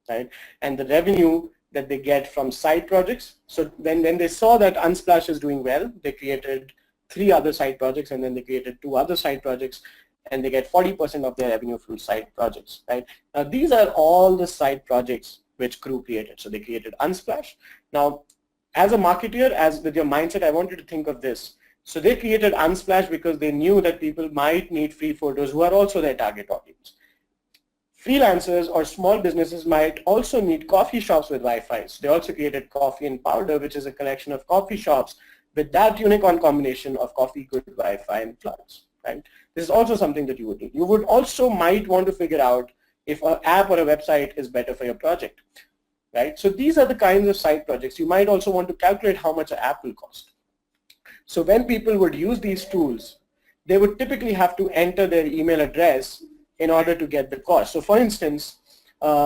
right? And the revenue that they get from side projects. So when they saw that Unsplash is doing well, they created 3 other side projects, and then they created 2 other side projects, and they get 40% of their revenue from side projects, right? Now these are all the side projects which Crew created. So they created Unsplash. Now, as a marketer, as with your mindset, I want you to think of this. So they created Unsplash because they knew that people might need free photos who are also their target audience. Freelancers or small businesses might also need coffee shops with Wi-Fi. So they also created Coffee and Powder, which is a collection of coffee shops with that unicorn combination of coffee, good Wi-Fi, and floods, right? This is also something that you would need. You would also might want to figure out if an app or a website is better for your project, right? So these are the kinds of side projects. You might also want to calculate how much an app will cost. So when people would use these tools, they would typically have to enter their email address in order to get the cost. So for instance,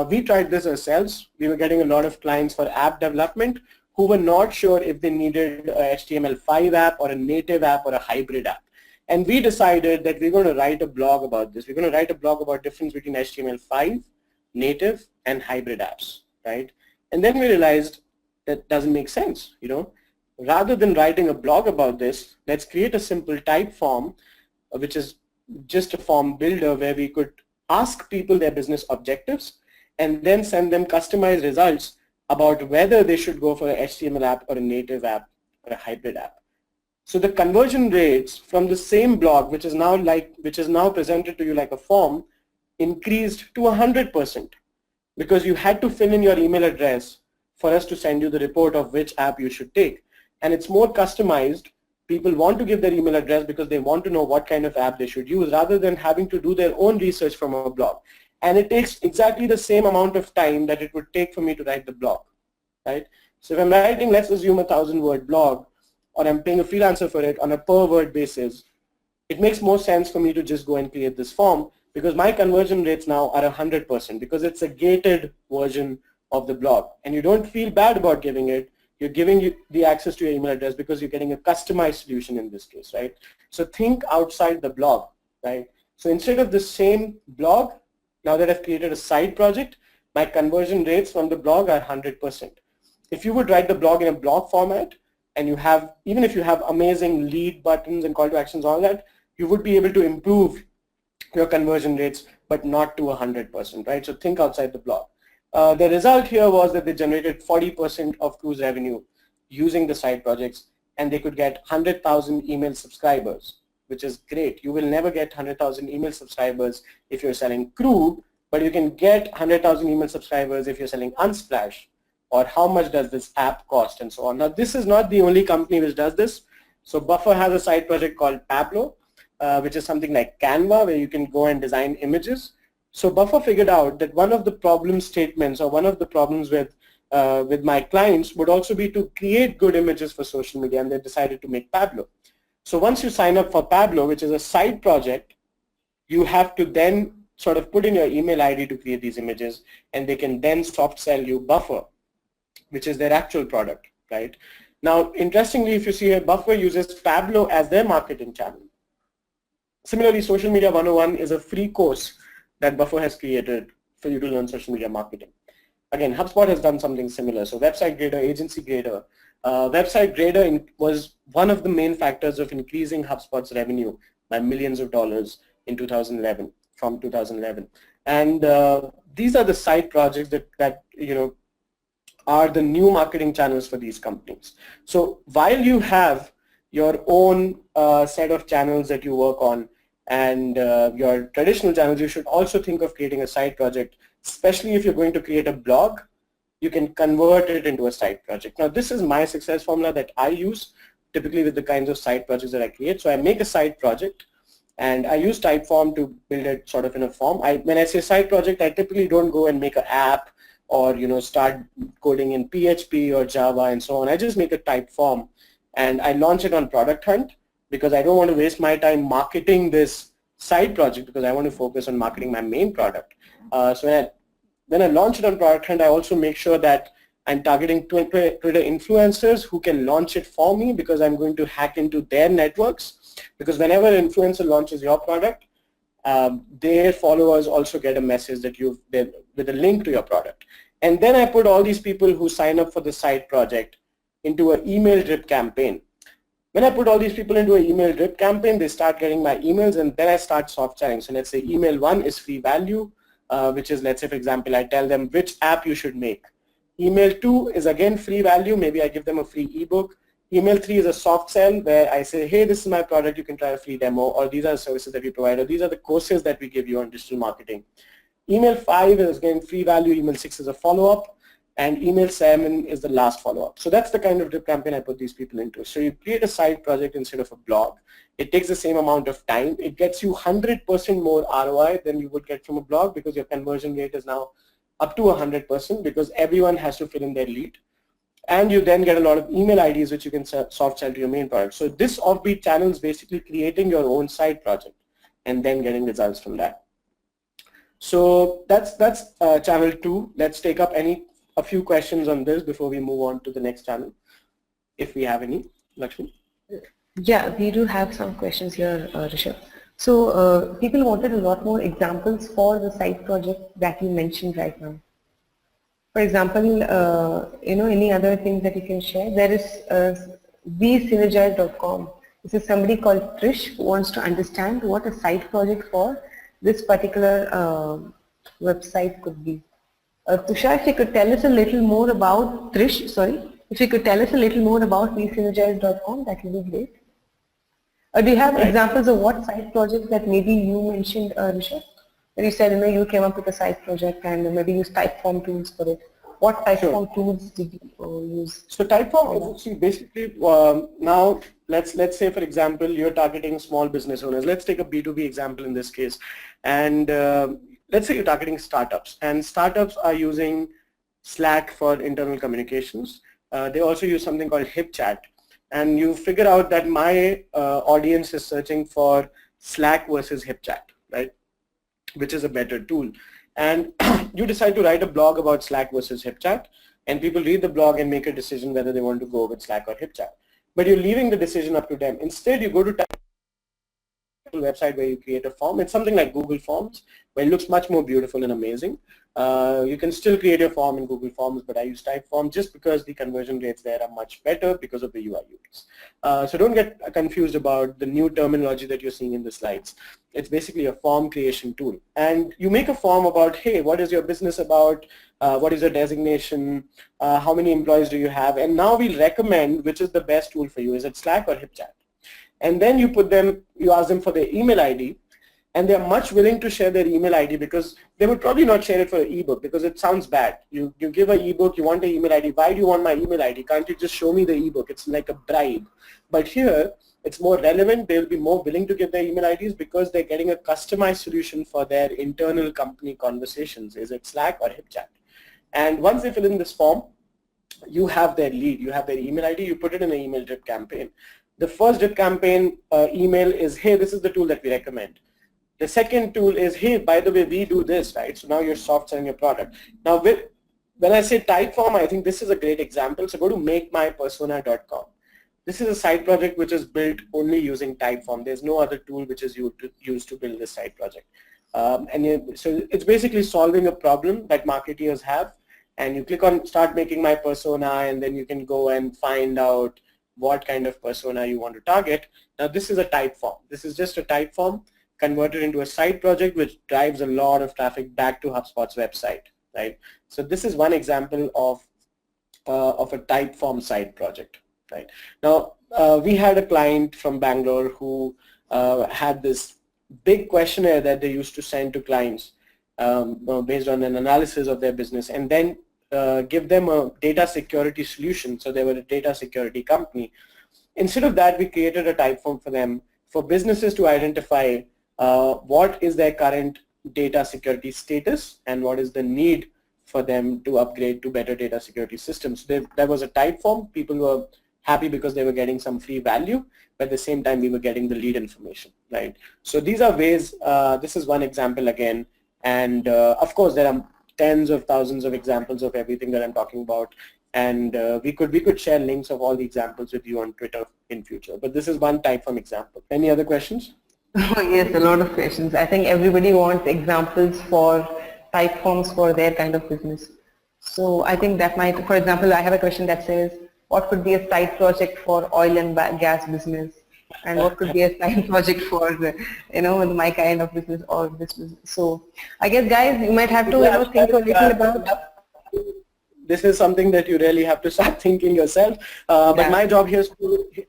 we tried this ourselves. We were getting a lot of clients for app development who were not sure if they needed a HTML5 app or a native app or a hybrid app. And we decided that we're going to write a blog about this. We're going to write a blog about difference between HTML5, native, and hybrid apps, right? And then we realized that doesn't make sense, you know. Rather than writing a blog about this, let's create a simple type form, which is just a form builder where we could ask people their business objectives and then send them customized results about whether they should go for an HTML app or a native app or a hybrid app. So the conversion rates from the same blog, which is now presented to you like a form, increased to 100% because you had to fill in your email address for us to send you the report of which app you should take. And it's more customized. People want to give their email address because they want to know what kind of app they should use rather than having to do their own research from a blog. And it takes exactly the same amount of time that it would take for me to write the blog, right? So if I'm writing, let's assume a 1,000-word blog, or I'm paying a freelancer for it on a per word basis, it makes more sense for me to just go and create this form because my conversion rates now are 100% because it's a gated version of the blog. And you don't feel bad about giving it. You're giving you the access to your email address because you're getting a customized solution in this case, right? So think outside the blog, right? So instead of the same blog, now that I've created a side project, my conversion rates from the blog are 100%. If you would write the blog in a blog format, and you have, even if you have amazing lead buttons and call to actions, all that, you would be able to improve your conversion rates, but not to 100%, right? So think outside the blog. The result here was that they generated 40% of cruise revenue using the side projects, and they could get 100,000 email subscribers, which is great. You will never get 100,000 email subscribers if you're selling Crew, but you can get 100,000 email subscribers if you're selling Unsplash, or how much does this app cost, and so on. Now, this is not the only company which does this. So Buffer has a side project called Pablo, which is something like Canva, where you can go and design images. So Buffer figured out that one of the problem statements, or one of the problems with my clients would also be to create good images for social media, and they decided to make Pablo. So once you sign up for Pablo, which is a side project, you have to then sort of put in your email ID to create these images, and they can then soft sell you Buffer, which is their actual product, right? Now, interestingly, if you see here, Buffer uses Pablo as their marketing channel. Similarly, Social Media 101 is a free course that Buffer has created for you to learn social media marketing. Again, HubSpot has done something similar. So Website Grader, Agency Grader. Website Grader was one of the main factors of increasing HubSpot's revenue by millions of dollars in 2011, from 2011. And these are the side projects that you know, are the new marketing channels for these companies. So while you have your own set of channels that you work on and your traditional channels, you should also think of creating a side project, especially if you're going to create a blog. You can convert it into a side project. Now, this is my success formula that I use typically with the kinds of side projects that I create. So I make a side project and I use Typeform to build it sort of in a form. When I say side project, I typically don't go and make an app or, you know, start coding in PHP or Java and so on. I just make a type form and I launch it on Product Hunt because I don't want to waste my time marketing this side project because I want to focus on marketing my main product. So when I launch it on Product Hunt, I also make sure that I'm targeting Twitter influencers who can launch it for me because I'm going to hack into their networks, because whenever an influencer launches your product, their followers also get a message that with a link to your product. And then I put all these people who sign up for the side project into an email drip campaign. When I put all these people into an email drip campaign, they start getting my emails, and then I start soft selling. So let's say email 1 is free value, which is, let's say, for example, I tell them which app you should make. Email 2 is again free value. Maybe I give them a free ebook. Email 3 is a soft sell where I say, hey, this is my product, you can try a free demo, or these are the services that we provide, or these are the courses that we give you on digital marketing. Email 5 is again free value. Email 6 is a follow-up, and email 7 is the last follow-up. So that's the kind of drip campaign I put these people into. So you create a side project instead of a blog. It takes the same amount of time. It gets you 100% more ROI than you would get from a blog because your conversion rate is now up to 100% because everyone has to fill in their lead. And you then get a lot of email IDs which you can soft sell to your main product. So this Offbeat channel is basically creating your own side project and then getting results from that. So that's channel 2. Let's take up a few questions on this before we move on to the next channel, if we have any. Lakshmi? Yeah, we do have some questions here, Rishabh. So people wanted a lot more examples for the side project that you mentioned right now. For example, any other things that you can share? There is vsynergize.com. This is somebody called Trish who wants to understand what a side project for this particular website could be. Tushar, if you could tell us a little more about Trish, sorry, if you could tell us a little more about vsynergize.com, that would be great. Do you have examples of what side projects that maybe you mentioned, Rishabh? You said you came up with a side project and maybe use Typeform tools for it. What Typeform tools did you use? So Typeform is basically now let's say for example you're targeting small business owners. Let's take a B2B example in this case, and let's say you're targeting startups, and startups are using Slack for internal communications. They also use something called HipChat, and you figure out that my audience is searching for Slack versus HipChat, right? Which is a better tool. And you decide to write a blog about Slack versus HipChat, and people read the blog and make a decision whether they want to go with Slack or HipChat. But you're leaving the decision up to them. Instead, you go to website where you create a form. It's something like Google Forms, where it looks much more beautiful and amazing. You can still create your form in Google Forms, but I use Typeform just because the conversion rates there are much better because of the UI UX. So don't get confused about the new terminology that you're seeing in the slides. It's basically a form creation tool. And you make a form about, hey, what is your business about? What is your designation? How many employees do you have? And now we'll recommend which is the best tool for you. Is it Slack or HipChat? And then you ask them for their email ID, and they're much willing to share their email ID because they would probably not share it for an ebook because it sounds bad. You give an ebook, you want an email ID. Why do you want my email ID? Can't you just show me the ebook? It's like a bribe. But here, it's more relevant. They'll be more willing to give their email IDs because they're getting a customized solution for their internal company conversations. Is it Slack or HipChat? And once they fill in this form, you have their lead, you have their email ID, you put it in an email drip campaign. The first drip campaign email is, hey, this is the tool that we recommend. The second tool is, hey, by the way, we do this, right? So now you're soft selling your product. Now, when I say Typeform, I think this is a great example. So go to makemypersona.com. This is a side project which is built only using Typeform. There's no other tool which is used to build this side project. So it's basically solving a problem that marketeers have. And you click on start making my persona, and then you can go and find out what kind of persona you want to target. Now this is a Typeform. This is just a Typeform converted into a side project which drives a lot of traffic back to HubSpot's website, right? So this is one example of a Typeform side project, right? Now we had a client from Bangalore who had this big questionnaire that they used to send to clients based on an analysis of their business, and then give them a data security solution. So they were a data security company. Instead of that, we created a Typeform for them for businesses to identify what is their current data security status and what is the need for them to upgrade to better data security systems. There was a Typeform. People were happy because they were getting some free value, but at the same time we were getting the lead information, right? So these are ways, this is one example again, and of course there are tens of thousands of examples of everything that I'm talking about, and we could share links of all the examples with you on Twitter in future, but this is one Typeform example. Any other questions? Oh, yes, a lot of questions. I think everybody wants examples for Typeforms for their kind of business. So I think that might, for example, I have a question that says, what could be a side project for oil and gas business? And what could be a side project for my kind of business or this business? So I guess, guys, you might have to think a little about. This is something that you really have to start thinking yourself. But my job here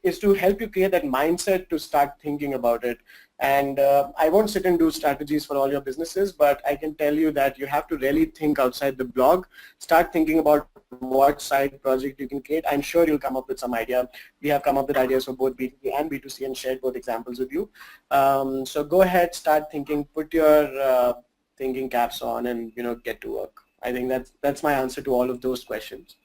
is to help you create that mindset to start thinking about it. And I won't sit and do strategies for all your businesses, but I can tell you that you have to really think outside the blog. Start thinking about what side project you can create. I'm sure you'll come up with some idea. We have come up with ideas for both B2B and B2C and shared both examples with you. So go ahead, start thinking, put your thinking caps on, and get to work. I think that's my answer to all of those questions.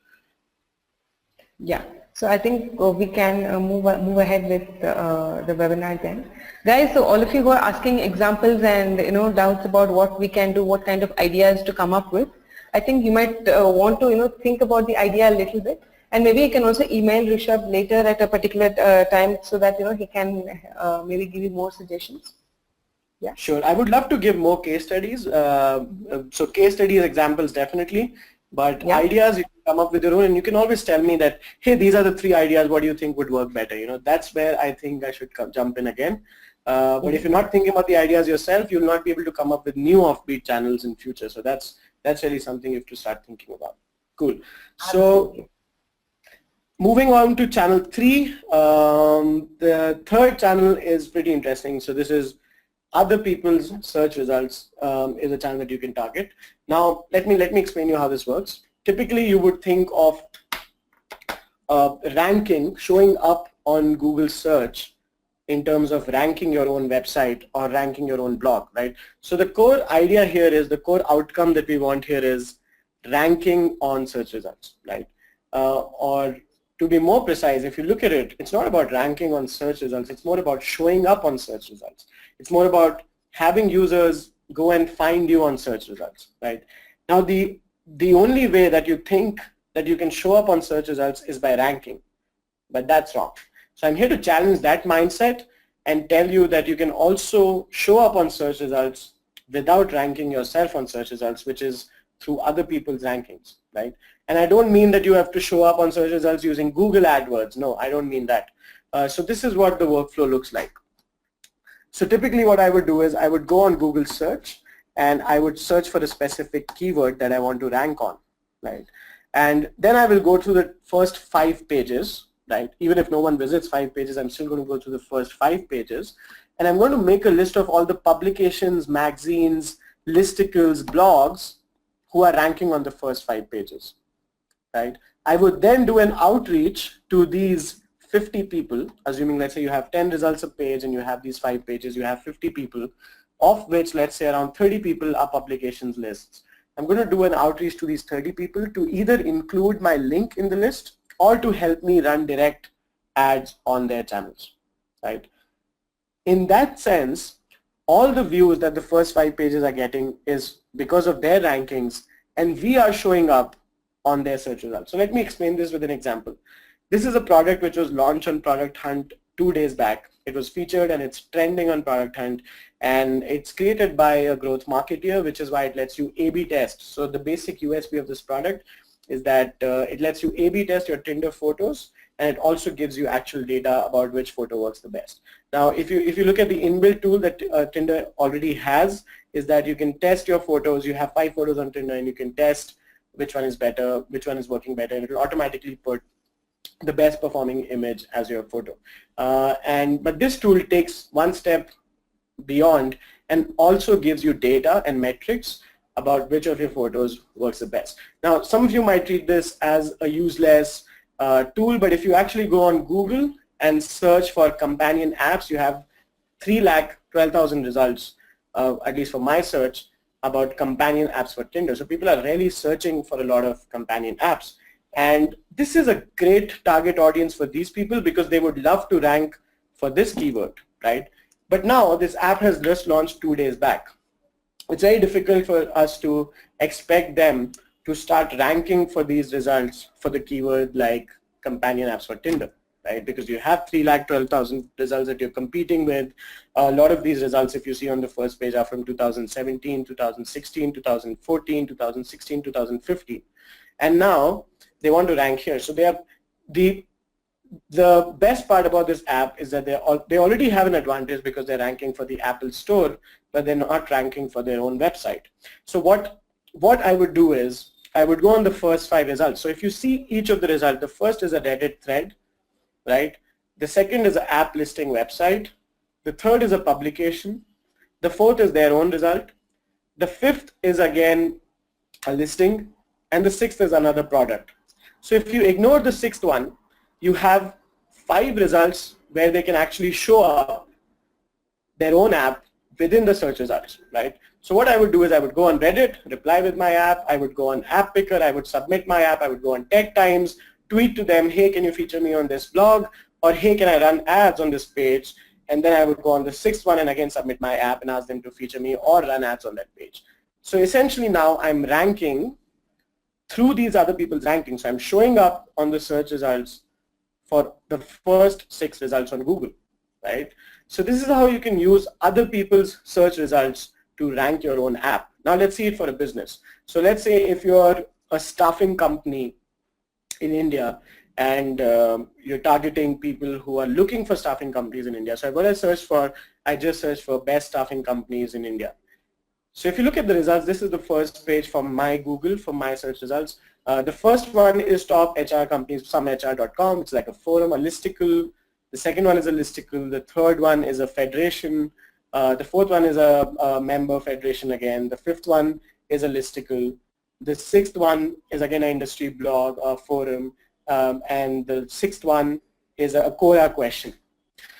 Yeah, so I think we can move ahead with the webinar then. Guys, so all of you who are asking examples and doubts about what we can do, what kind of ideas to come up with, I think you might want to think about the idea a little bit, and maybe you can also email Rishabh later at a particular time so that he can maybe give you more suggestions. Yeah. Sure. I would love to give more case studies. So case studies examples definitely, But ideas you can come up with your own, and you can always tell me that, hey, these are the 3 ideas, what do you think would work better? You know, that's where I think I should jump in again. But if you're not thinking about the ideas yourself, you'll not be able to come up with new offbeat channels in future. So that's really something you have to start thinking about. Cool. So moving on to channel 3, the third channel is pretty interesting. So this is other people's search results is a channel that you can target. Now let me explain you how this works. Typically you would think of ranking, showing up on Google search in terms of ranking your own website or ranking your own blog, right? So the core idea here is, the core outcome that we want here is ranking on search results, right? Or to be more precise, if you look at it, it's not about ranking on search results, it's more about showing up on search results. It's more about having users go and find you on search results, right? Now the only way that you think that you can show up on search results is by ranking, but that's wrong. So I'm here to challenge that mindset and tell you that you can also show up on search results without ranking yourself on search results, which is through other people's rankings, right? And I don't mean that you have to show up on search results using Google AdWords. No, I don't mean that. So this is what the workflow looks like. So typically what I would do is I would go on Google search and I would search for a specific keyword that I want to rank on, right? And then I will go to the first 5 pages, right? Even if no one visits 5 pages, I'm still going to go to the first 5 pages, and I'm going to make a list of all the publications, magazines, listicles, blogs who are ranking on the first 5 pages, right? I would then do an outreach to these 50 people, assuming let's say you have 10 results a page and you have these 5 pages, you have 50 people, of which let's say around 30 people are publications lists. I'm going to do an outreach to these 30 people to either include my link in the list or to help me run direct ads on their channels, right? In that sense, all the views that the first 5 pages are getting is because of their rankings, and we are showing up on their search results. So let me explain this with an example. This is a product which was launched on Product Hunt 2 days back. It was featured and it's trending on Product Hunt, and it's created by a growth marketeer, which is why it lets you A/B test. So the basic USP of this product is that it lets you A/B test your Tinder photos, and it also gives you actual data about which photo works the best. Now if you look at the inbuilt tool that Tinder already has, is that you can test your photos. You have 5 photos on Tinder and you can test which one is better, which one is working better, and it will automatically put the best performing image as your photo. But this tool takes one step beyond and also gives you data and metrics about which of your photos works the best. Now some of you might treat this as a useless tool, but if you actually go on Google and search for companion apps, you have 3,12,000 results, at least for my search, about companion apps for Tinder. So people are really searching for a lot of companion apps. And this is a great target audience for these people because they would love to rank for this keyword, right? But now this app has just launched 2 days back. It's very difficult for us to expect them to start ranking for these results for the keyword like companion apps for Tinder, right? Because you have 3,12,000 results that you're competing with. A lot of these results, if you see on the first page, are from 2017, 2016, 2014, 2016, 2015. And now they want to rank here. So they have the best part about this app is that they already have an advantage because they're ranking for the Apple Store, but they're not ranking for their own website. So what I would do is I would go on the first 5 results. So if you see each of the results, the first is a Reddit thread, right? The second is an app listing website. The third is a publication. The fourth is their own result. The fifth is again a listing, and the sixth is another product. So if you ignore the sixth one, you have 5 results where they can actually show up their own app within the search results, right? So what I would do is I would go on Reddit, reply with my app, I would go on App Picker, I would submit my app, I would go on Tech Times, tweet to them, hey, can you feature me on this blog? Or hey, can I run ads on this page? And then I would go on the 6th one and again submit my app and ask them to feature me or run ads on that page. So essentially now I'm ranking through these other people's rankings. So I'm showing up on the search results for the first 6 results on Google, right? So this is how you can use other people's search results to rank your own app. Now let's see it for a business. So let's say if you're a staffing company in India and you're targeting people who are looking for staffing companies in India. So what I just searched for best staffing companies in India. So if you look at the results, this is the first page from my Google, for my search results. The first one is top HR companies, somehr.com. It's like a forum, a listicle. The second one is a listicle. The third one is a federation. The fourth one is a member federation again. The fifth one is a listicle. The sixth one is again an industry blog or forum. And the sixth one is a Quora question.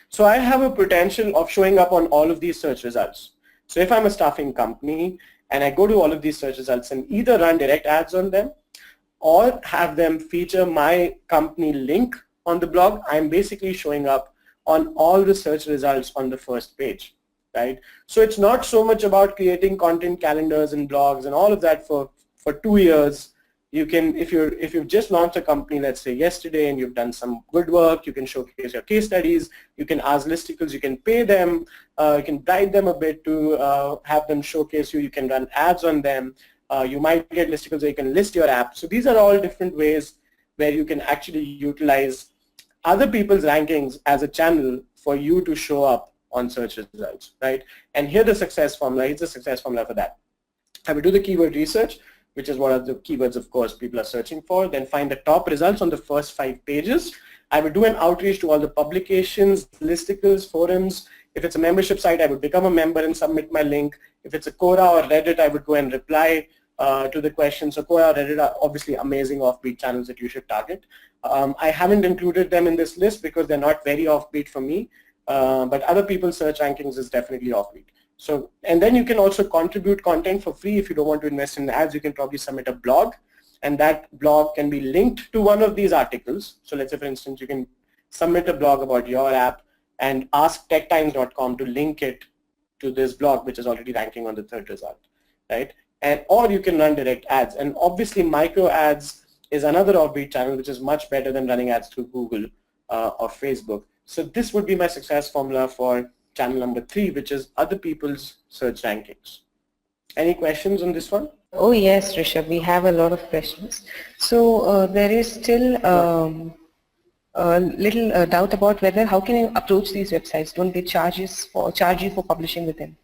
So I have a potential of showing up on all of these search results. So if I'm a staffing company and I go to all of these search results and either run direct ads on them or have them feature my company link on the blog, I'm basically showing up on all the search results on the first page, right? So it's not so much about creating content calendars and blogs and all of that for 2 years. You can, if you've just launched a company, let's say yesterday, and you've done some good work, you can showcase your case studies, you can ask listicles, you can pay them, you can bribe them a bit to have them showcase you, you can run ads on them, you might get listicles where you can list your app. So these are all different ways where you can actually utilize other people's rankings as a channel for you to show up on search results, right? And here's the success formula, here's the success formula for that. I will do the keyword research, which is what are the keywords, of course, people are searching for, then find the top results on the first 5 pages. I would do an outreach to all the publications, listicles, forums. If it's a membership site, I would become a member and submit my link. If it's a Quora or Reddit, I would go and reply to the questions. So Quora or Reddit are obviously amazing offbeat channels that you should target. I haven't included them in this list because they're not very offbeat for me, but other people's search rankings is definitely offbeat. So, and then you can also contribute content for free. If you don't want to invest in ads, you can probably submit a blog, and that blog can be linked to one of these articles. So let's say, for instance, you can submit a blog about your app and ask techtimes.com to link it to this blog, which is already ranking on the third result, right? And or you can run direct ads. And obviously micro ads is another offbeat channel, which is much better than running ads through Google or Facebook. So this would be my success formula for channel number 3, which is other people's search rankings. Any questions on this one? Oh yes, Rishabh, we have a lot of questions. So there is still a little doubt about whether how can you approach these websites? Don't they charge you for publishing with them?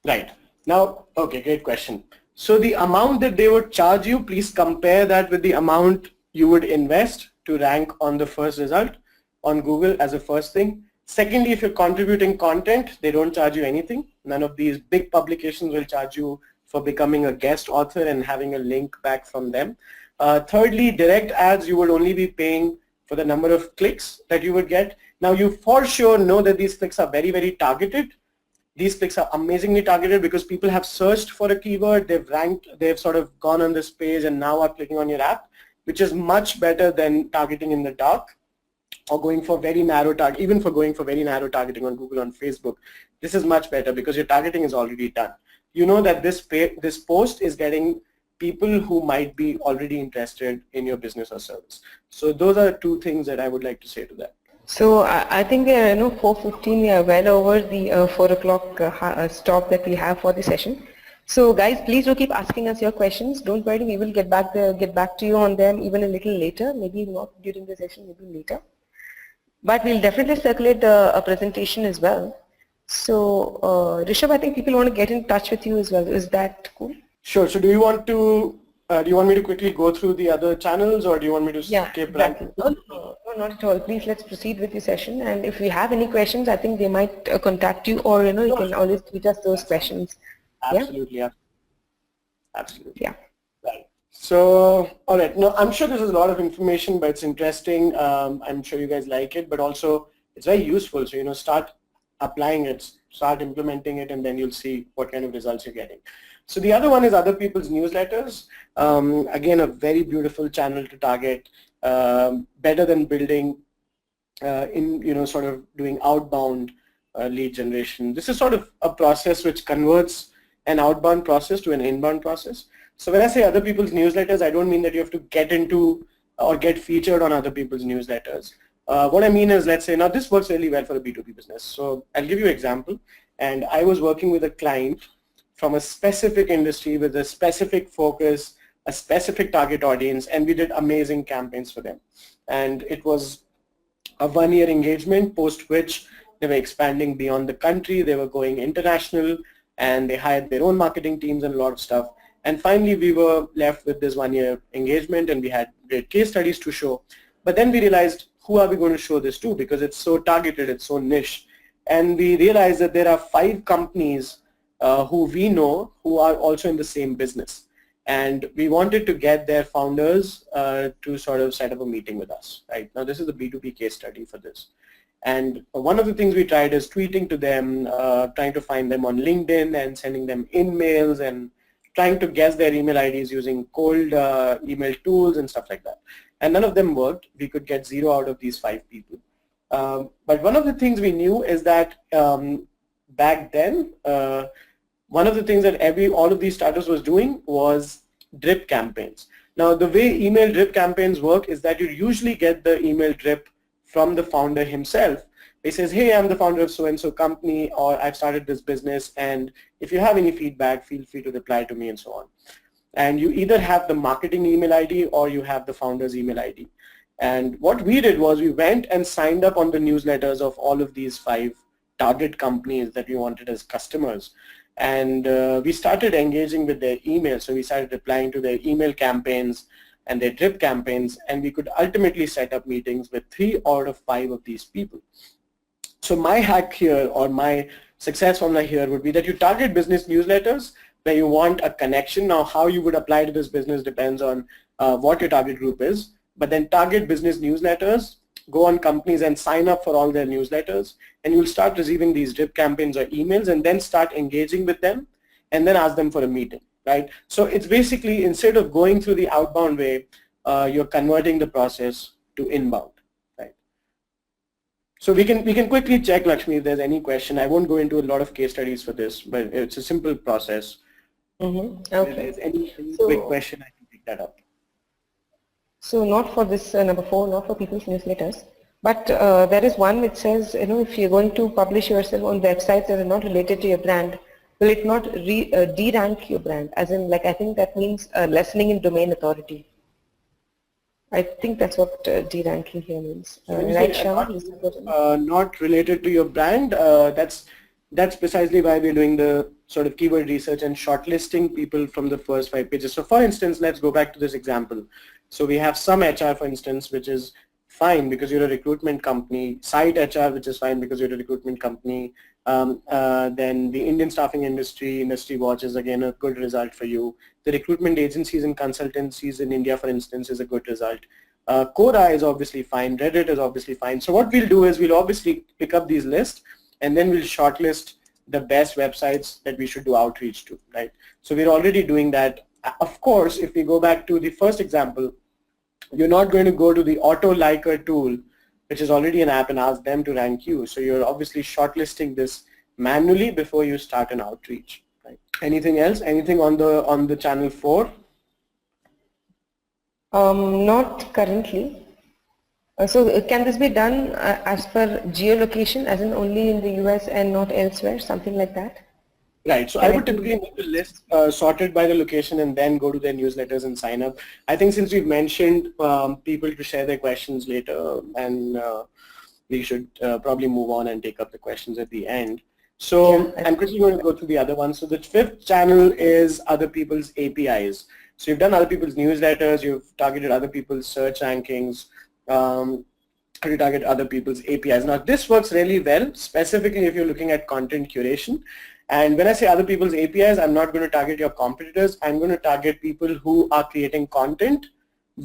Right. Now, okay, great question. So the amount that they would charge you, please compare that with the amount you would invest to rank on the first result on Google as a first thing. Secondly, if you're contributing content, they don't charge you anything. None of these big publications will charge you for becoming a guest author and having a link back from them. Thirdly, direct ads, you would only be paying for the number of clicks that you would get. Now, you for sure know that these clicks are very, very targeted. These clicks are amazingly targeted because people have searched for a keyword, they've ranked, they've sort of gone on this page and now are clicking on your app, which is much better than targeting in the dark or going for very narrow target, even for going for very narrow targeting on Google, on Facebook. This is much better because your targeting is already done. You know that this post is getting people who might be already interested in your business or service. So those are 2 things that I would like to say to that. So I think we are 4:15. We are well over the 4 o'clock stop that we have for the session. So guys, please do keep asking us your questions. Don't worry, we will get back to you on them even a little later. Maybe not during the session, maybe later. But we'll definitely circulate a presentation as well. So Rishabh, I think people want to get in touch with you as well. Is that cool? Sure. So do you want me to quickly go through the other channels, or do you want me to skip exactly. No, not at all. Please, let's proceed with the session. And if we have any questions, I think they might contact you, or you can always tweet us those questions. Absolutely. Yeah? Absolutely. Yeah. Right. So, all right. No, I'm sure this is a lot of information, but it's interesting. I'm sure you guys like it, but also it's very useful. So, start applying it, start implementing it, and then you'll see what kind of results you're getting. So the other one is other people's newsletters. Again, a very beautiful channel to target, better than building sort of doing outbound lead generation. This is sort of a process which converts an outbound process to an inbound process. So when I say other people's newsletters, I don't mean that you have to get into or get featured on other people's newsletters. What I mean is, let's say, now this works really well for a B2B business. So I'll give you an example. And I was working with a client from a specific industry with a specific focus a specific target audience, and we did amazing campaigns for them. And it was a 1-year engagement, post which they were expanding beyond the country, they were going international, and they hired their own marketing teams and a lot of stuff. And finally, we were left with this 1-year engagement, and we had great case studies to show. But then we realized, who are we going to show this to? Because it's so targeted, it's so niche. And we realized that there are 5 companies who we know who are also in the same business. And we wanted to get their founders to sort of set up a meeting with us. Right now, this is a B2B case study for this. And one of the things we tried is tweeting to them, trying to find them on LinkedIn and sending them emails and trying to guess their email IDs using cold email tools and stuff like that. And none of them worked. We could get 0 out of these 5 people. But one of the things we knew is that back then, one of the things that all of these startups was doing was drip campaigns. Now, the way email drip campaigns work is that you usually get the email drip from the founder himself. He says, hey, I'm the founder of so-and-so company, or I've started this business, and if you have any feedback, feel free to reply to me, and so on. And you either have the marketing email ID or you have the founder's email ID. And what we did was we went and signed up on the newsletters of all of these 5 target companies that we wanted as customers. And we started engaging with their email. So we started replying to their email campaigns and their drip campaigns, and we could ultimately set up meetings with 3 out of 5 of these people. So my hack here, or my success formula here, would be that you target business newsletters where you want a connection. Now, how you would apply to this business depends on what your target group is, but then target business newsletters, go on companies and sign up for all their newsletters, and you'll start receiving these drip campaigns or emails, and then start engaging with them, and then ask them for a meeting, right? So it's basically, instead of going through the outbound way, you're converting the process to inbound, right? So we can quickly check, Lakshmi, if there's any question. I won't go into a lot of case studies for this, but it's a simple process. Okay. If there's any quick question, I can pick that up. So not for this number 4, not for people's newsletters, but there is one which says, if you're going to publish yourself on websites that are not related to your brand, will it not de-rank your brand? As in, like, I think that means lessening in domain authority. I think that's what de-ranking here means. Right, Shama? Not related to your brand. That's precisely why we're doing the sort of keyword research and shortlisting people from the first 5 pages. So for instance, let's go back to this example. So we have some HR, for instance, which is fine because you're a recruitment company, site HR, which is fine because you're a recruitment company. Then the Indian staffing industry watch is again a good result for you. The recruitment agencies and consultancies in India, for instance, is a good result. Quora is obviously fine. Reddit is obviously fine. So what we'll do is we'll obviously pick up these lists, and then we'll shortlist the best websites that we should do outreach to, right? So we're already doing that. Of course, if we go back to the first example, you're not going to go to the auto liker tool, which is already an app, and ask them to rank you. So you're obviously shortlisting this manually before you start an outreach, right? Anything else? Anything on the channel 4? Not currently. So can this be done as per geolocation, as in only in the US and not elsewhere, something like that? Right. So I would typically make the list sorted by the location and then go to their newsletters and sign up. I think since we've mentioned people to share their questions later, and we should probably move on and take up the questions at the end. So I'm quickly going to go through the other ones. So the 5th channel is other people's APIs. So you've done other people's newsletters, you've targeted other people's search rankings, you target other people's APIs. Now this works really well, specifically if you're looking at content curation. And when I say other people's APIs, I'm not going to target your competitors. I'm going to target people who are creating content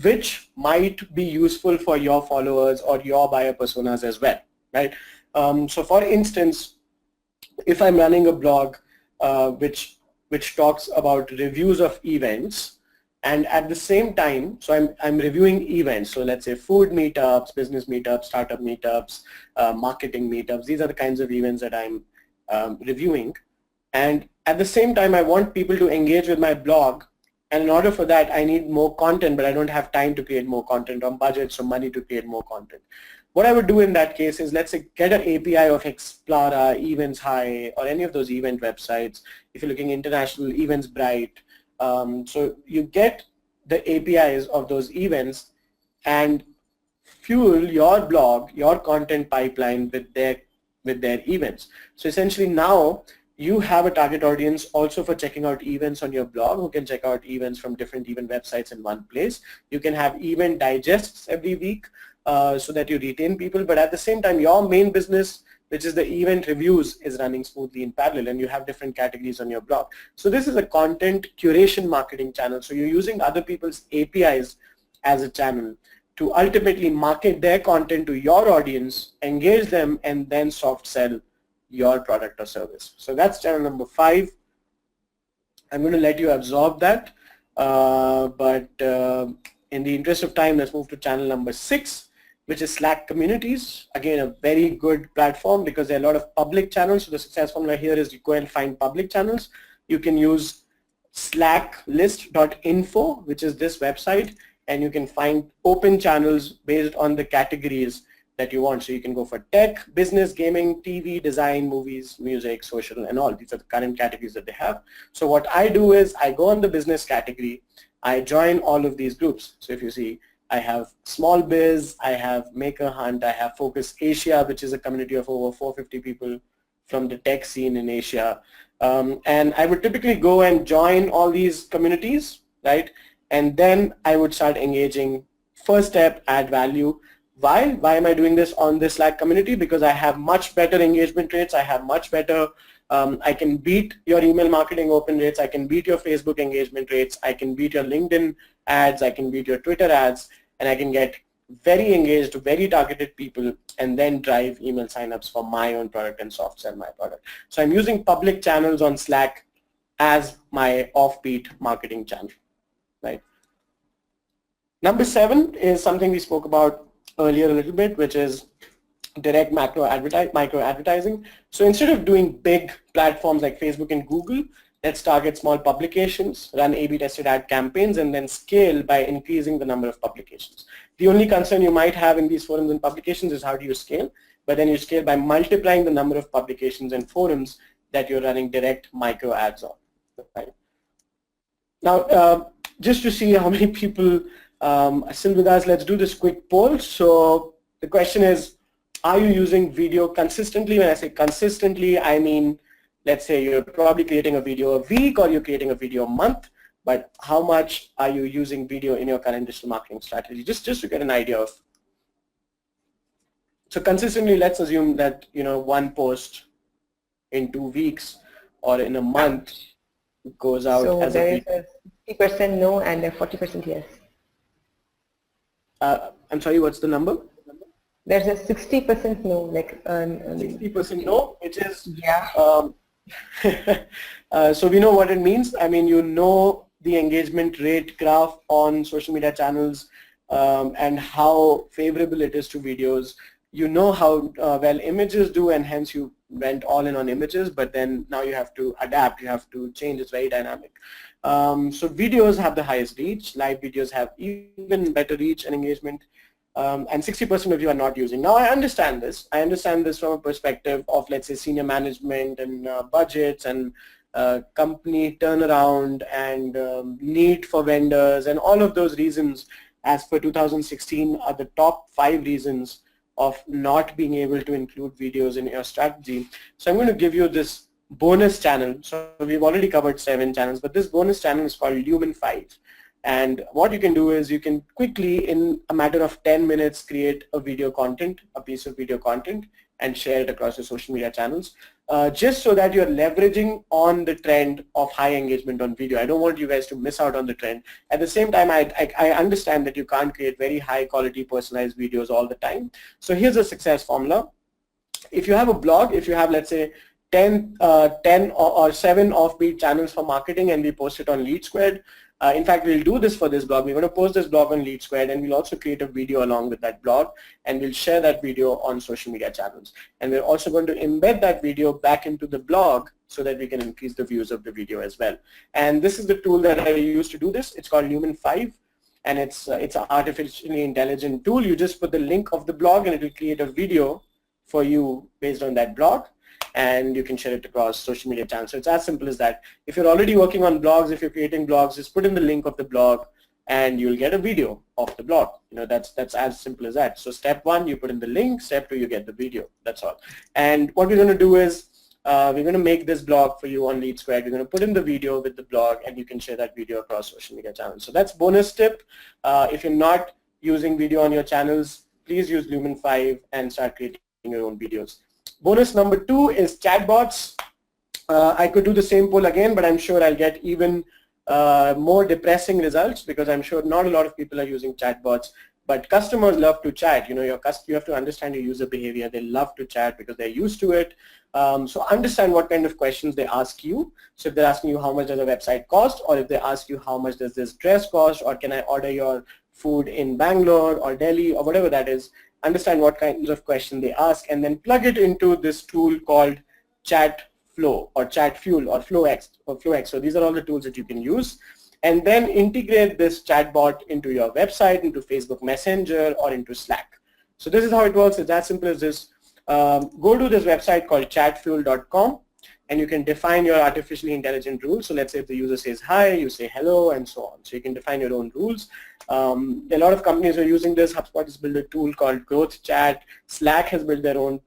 which might be useful for your followers or your buyer personas as well, right? So for instance, if I'm running a blog which talks about reviews of events, and at the same time, so I'm reviewing events, so let's say food meetups, business meetups, startup meetups, marketing meetups, these are the kinds of events that I'm reviewing. And at the same time, I want people to engage with my blog, and in order for that, I need more content, but I don't have time to create more content, or budgets or money to create more content. What I would do in that case is, let's say, get an API of Explora, Events High, or any of those event websites. If you're looking international, Events Bright. So you get the APIs of those events and fuel your blog, your content pipeline with their events. So essentially now you have a target audience also for checking out events on your blog who can check out events from different event websites in one place. You can have event digests every week so that you retain people, but at the same time your main business, which is the event reviews, is running smoothly in parallel, and you have different categories on your blog. So this is a content curation marketing channel. So you're using other people's APIs as a channel to ultimately market their content to your audience, engage them, and then soft sell your product or service. So that's channel number 5. I'm going to let you absorb that, but in the interest of time, let's move to channel number 6, which is Slack communities. Again, a very good platform because there are a lot of public channels. So the success formula here is you go and find public channels. You can use slacklist.info, which is this website, and you can find open channels based on the categories that you want. So you can go for tech, business, gaming, TV, design, movies, music, social, and all. These are the current categories that they have. So what I do is I go on the business category, I join all of these groups. So if you see, I have Small Biz, I have Maker Hunt, I have Focus Asia, which is a community of over 450 people from the tech scene in Asia. And I would typically go and join all these communities, right? And then I would start engaging. First step, add value. Why? Why am I doing this on this Slack community? Because I have much better engagement rates. I have much better, I can beat your email marketing open rates. I can beat your Facebook engagement rates. I can beat your LinkedIn ads. I can beat your Twitter ads. And I can get very engaged, very targeted people and then drive email signups for my own product and soft sell my product. So I'm using public channels on Slack as my offbeat marketing channel, right? Number 7 is something we spoke about earlier a little bit, which is direct micro advertising. So instead of doing big platforms like Facebook and Google, let's target small publications, run A/B tested ad campaigns, and then scale by increasing the number of publications. The only concern you might have in these forums and publications is how do you scale, but then you scale by multiplying the number of publications and forums that you're running direct micro ads on. Right? Now, just to see how many people are still with us, let's do this quick poll. So the question is, are you using video consistently? When I say consistently, I mean, let's say you're probably creating a video a week or you're creating a video a month, but how much are you using video in your current digital marketing strategy? Just to get an idea of. So consistently, let's assume that, you know, one post in 2 weeks or in a month goes out so as there a is a 60% no and a 40% yes. I'm sorry, what's the number? There's a 60% no, like 60% no, which is yeah. So we know what it means. I mean, you know the engagement rate graph on social media channels and how favorable it is to videos. You know how well images do, and hence you went all in on images, but then now you have to adapt, you have to change. It's very dynamic. So videos have the highest reach, live videos have even better reach and engagement, and 60% of you are not using. Now I understand this. I understand this from a perspective of, let's say, senior management and budgets and company turnaround and need for vendors, and all of those reasons as per 2016 are the top 5 reasons of not being able to include videos in your strategy. So I'm going to give you this bonus channel. So we've already covered 7 channels, but this bonus channel is called Lumen 5. And what you can do is you can quickly, in a matter of 10 minutes, create a video content, a piece of video content, and share it across your social media channels, just so that you're leveraging on the trend of high engagement on video. I don't want you guys to miss out on the trend. At the same time, I understand that you can't create very high quality personalized videos all the time. So here's a success formula. If you have a blog, if you have, let's say, 10 or 7 offbeat channels for marketing, and we post it on LeadSquared. In fact, we'll do this for this blog. We're going to post this blog on LeadSquared, and we'll also create a video along with that blog, and we'll share that video on social media channels. And we're also going to embed that video back into the blog so that we can increase the views of the video as well. And this is the tool that I use to do this. It's called Lumen 5, and it's an artificially intelligent tool. You just put the link of the blog, and it will create a video for you based on that blog, and you can share it across social media channels. So it's as simple as that. If you're already working on blogs, if you're creating blogs, just put in the link of the blog, and you'll get a video of the blog. That's as simple as that. So step 1, you put in the link. Step 2, you get the video. That's all. And what we're going to do is we're going to make this blog for you on LeadSquared. We're going to put in the video with the blog, and you can share that video across social media channels. So that's bonus tip. If you're not using video on your channels, please use Lumen 5 and start creating your own videos. Bonus number 2 is chatbots. I could do the same poll again, but I'm sure I'll get even more depressing results, because I'm sure not a lot of people are using chatbots. But customers love to chat. You have to understand your user behavior. They love to chat because they're used to it. So understand what kind of questions they ask you. So if they're asking you how much does a website cost, or if they ask you how much does this dress cost, or can I order your food in Bangalore or Delhi or whatever that is, understand what kinds of questions they ask, and then plug it into this tool called Chatflow or Chatfuel or FlowX. So these are all the tools that you can use. And then integrate this chatbot into your website, into Facebook Messenger, or into Slack. So this is how it works. It's as simple as this. Go to this website called chatfuel.com, and you can define your artificially intelligent rules. So let's say if the user says hi, you say hello, and so on. So you can define your own rules. A lot of companies are using this. HubSpot has built a tool called Growth Chat. Slack has built their own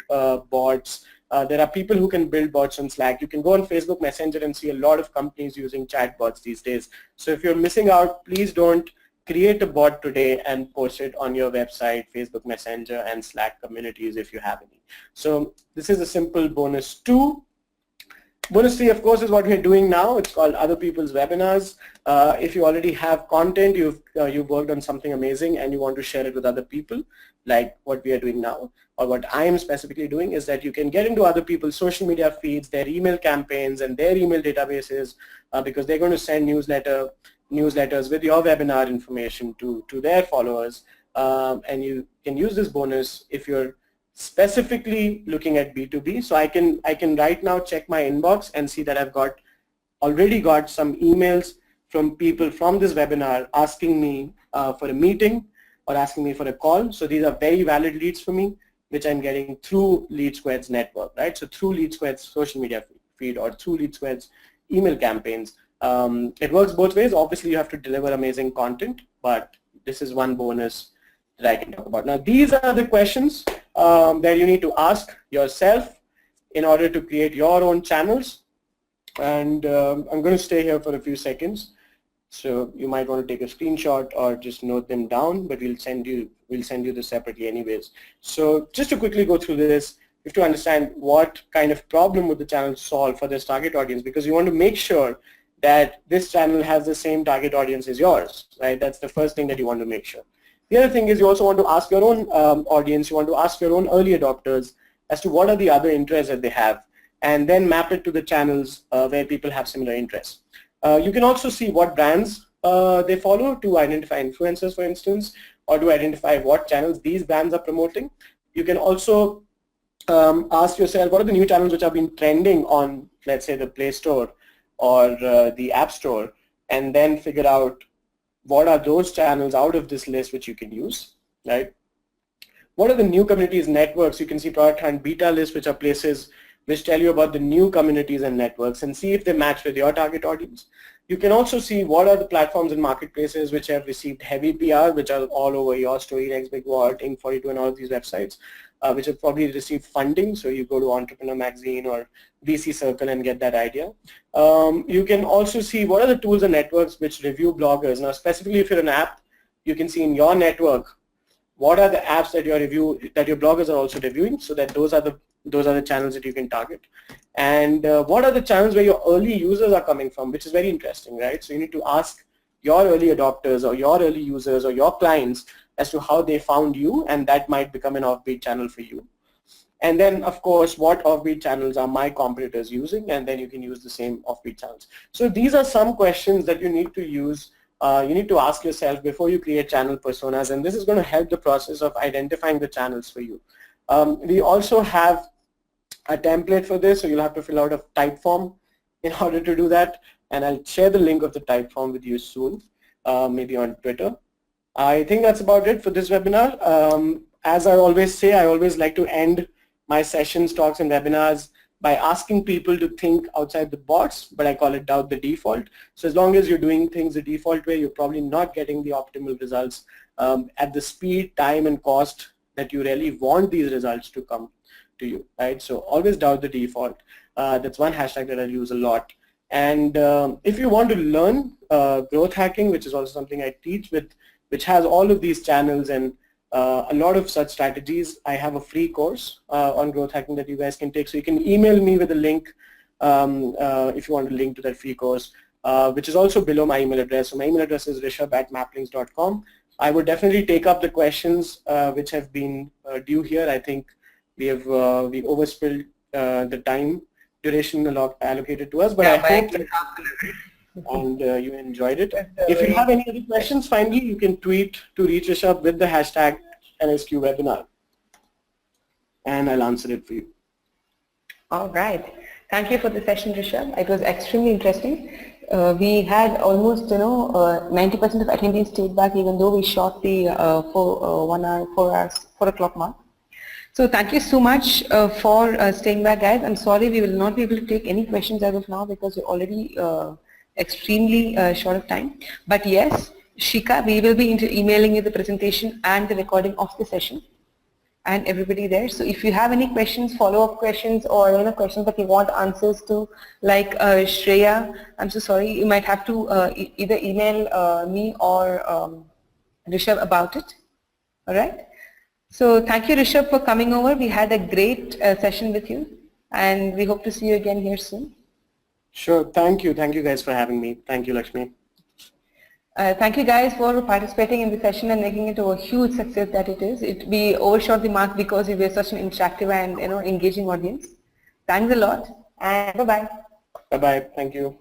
bots. There are people who can build bots on Slack. You can go on Facebook Messenger and see a lot of companies using chatbots these days. So if you're missing out, please don't create a bot today and post it on your website, Facebook Messenger, and Slack communities if you have any. So this is a simple bonus 2. Bonus 3, of course, is what we're doing now. It's called Other People's Webinars. If you already have content, you've worked on something amazing and you want to share it with other people, like what we are doing now, or what I am specifically doing, is that you can get into other people's social media feeds, their email campaigns, and their email databases, because they're going to send newsletters with your webinar information to their followers, and you can use this bonus if you're specifically looking at B2B. So I can right now check my inbox and see that I've already got some emails from people from this webinar asking me for a meeting or asking me for a call. So these are very valid leads for me, which I'm getting through LeadSquared's network, right? So through LeadSquared's social media feed or through LeadSquared's email campaigns. It works both ways. Obviously, you have to deliver amazing content, but this is one bonus that I can talk about. Now, these are the questions that you need to ask yourself in order to create your own channels. And I'm going to stay here for a few seconds. So you might want to take a screenshot or just note them down, but we'll send you this separately anyways. So just to quickly go through this, you have to understand what kind of problem would the channel solve for this target audience, because you want to make sure that this channel has the same target audience as yours, right? That's the first thing that you want to make sure. The other thing is you also want to ask your own audience, you want to ask your own early adopters as to what are the other interests that they have, and then map it to the channels where people have similar interests. You can also see what brands they follow to identify influencers, for instance, or to identify what channels these brands are promoting. You can also ask yourself what are the new channels which have been trending on, let's say, the Play Store or the App Store, and then figure out what are those channels out of this list which you can use, right? What are the new communities networks? You can see Product Hunt beta lists, which are places which tell you about the new communities and networks, and see if they match with your target audience. You can also see what are the platforms and marketplaces which have received heavy PR, which are all over your story, Next Big What, Inc42, and all of these websites, which have probably received funding. So you go to Entrepreneur Magazine or VC Circle and get that idea. You can also see what are the tools and networks which review bloggers. Now, specifically if you're an app, you can see in your network what are the apps that your bloggers are also reviewing, so that those are the channels that you can target. And what are the channels where your early users are coming from, which is very interesting, right? So you need to ask your early adopters or your early users or your clients as to how they found you, and that might become an Offbeat channel for you. And then, of course, what Offbeat channels are my competitors using, and then you can use the same Offbeat channels. So these are some questions that you need to use. You need to ask yourself before you create channel personas, and this is going to help the process of identifying the channels for you. We also have a template for this, so you'll have to fill out a type form in order to do that, and I'll share the link of the type form with you soon, maybe on Twitter. I think that's about it for this webinar. As I always say, I always like to end my sessions, talks, and webinars by asking people to think outside the box, but I call it doubt the default. So as long as you're doing things the default way, you're probably not getting the optimal results at the speed, time, and cost that you really want these results to come to you, right? So always doubt the default. That's one hashtag that I use a lot. And if you want to learn growth hacking, which is also something I teach with, which has all of these channels and a lot of such strategies, I have a free course on growth hacking that you guys can take. So you can email me with a link if you want to link to that free course, which is also below my email address. So my email address is rishabh@mapplinks.com. I would definitely take up the questions which have been due here. I think we have we overspilled the time duration allocated to us, but I hope that and you enjoyed it. If you have any other questions, finally, you can tweet to reach Rishabh with the hashtag NSQ webinar, and I'll answer it for you. All right. Thank you for the session, Rishabh. It was extremely interesting. We had almost, 90% of attendees stayed back, even though we shot the 4 o'clock mark. So thank you so much for staying back, guys. I'm sorry we will not be able to take any questions as of now because we're already extremely short of time. But yes, Shika, we will be emailing you the presentation and the recording of the session and everybody there. So if you have any questions, follow-up questions, or questions that you want answers to, like Shreya, I'm so sorry, you might have to either email me or Rishabh about it. All right. So thank you, Rishabh, for coming over. We had a great session with you, and we hope to see you again here soon. Sure. Thank you. Thank you guys for having me. Thank you, Lakshmi. Thank you guys for participating in the session and making it a huge success that it is. We overshot the mark because we were such an interactive and engaging audience. Thanks a lot, and bye-bye. Bye-bye. Thank you.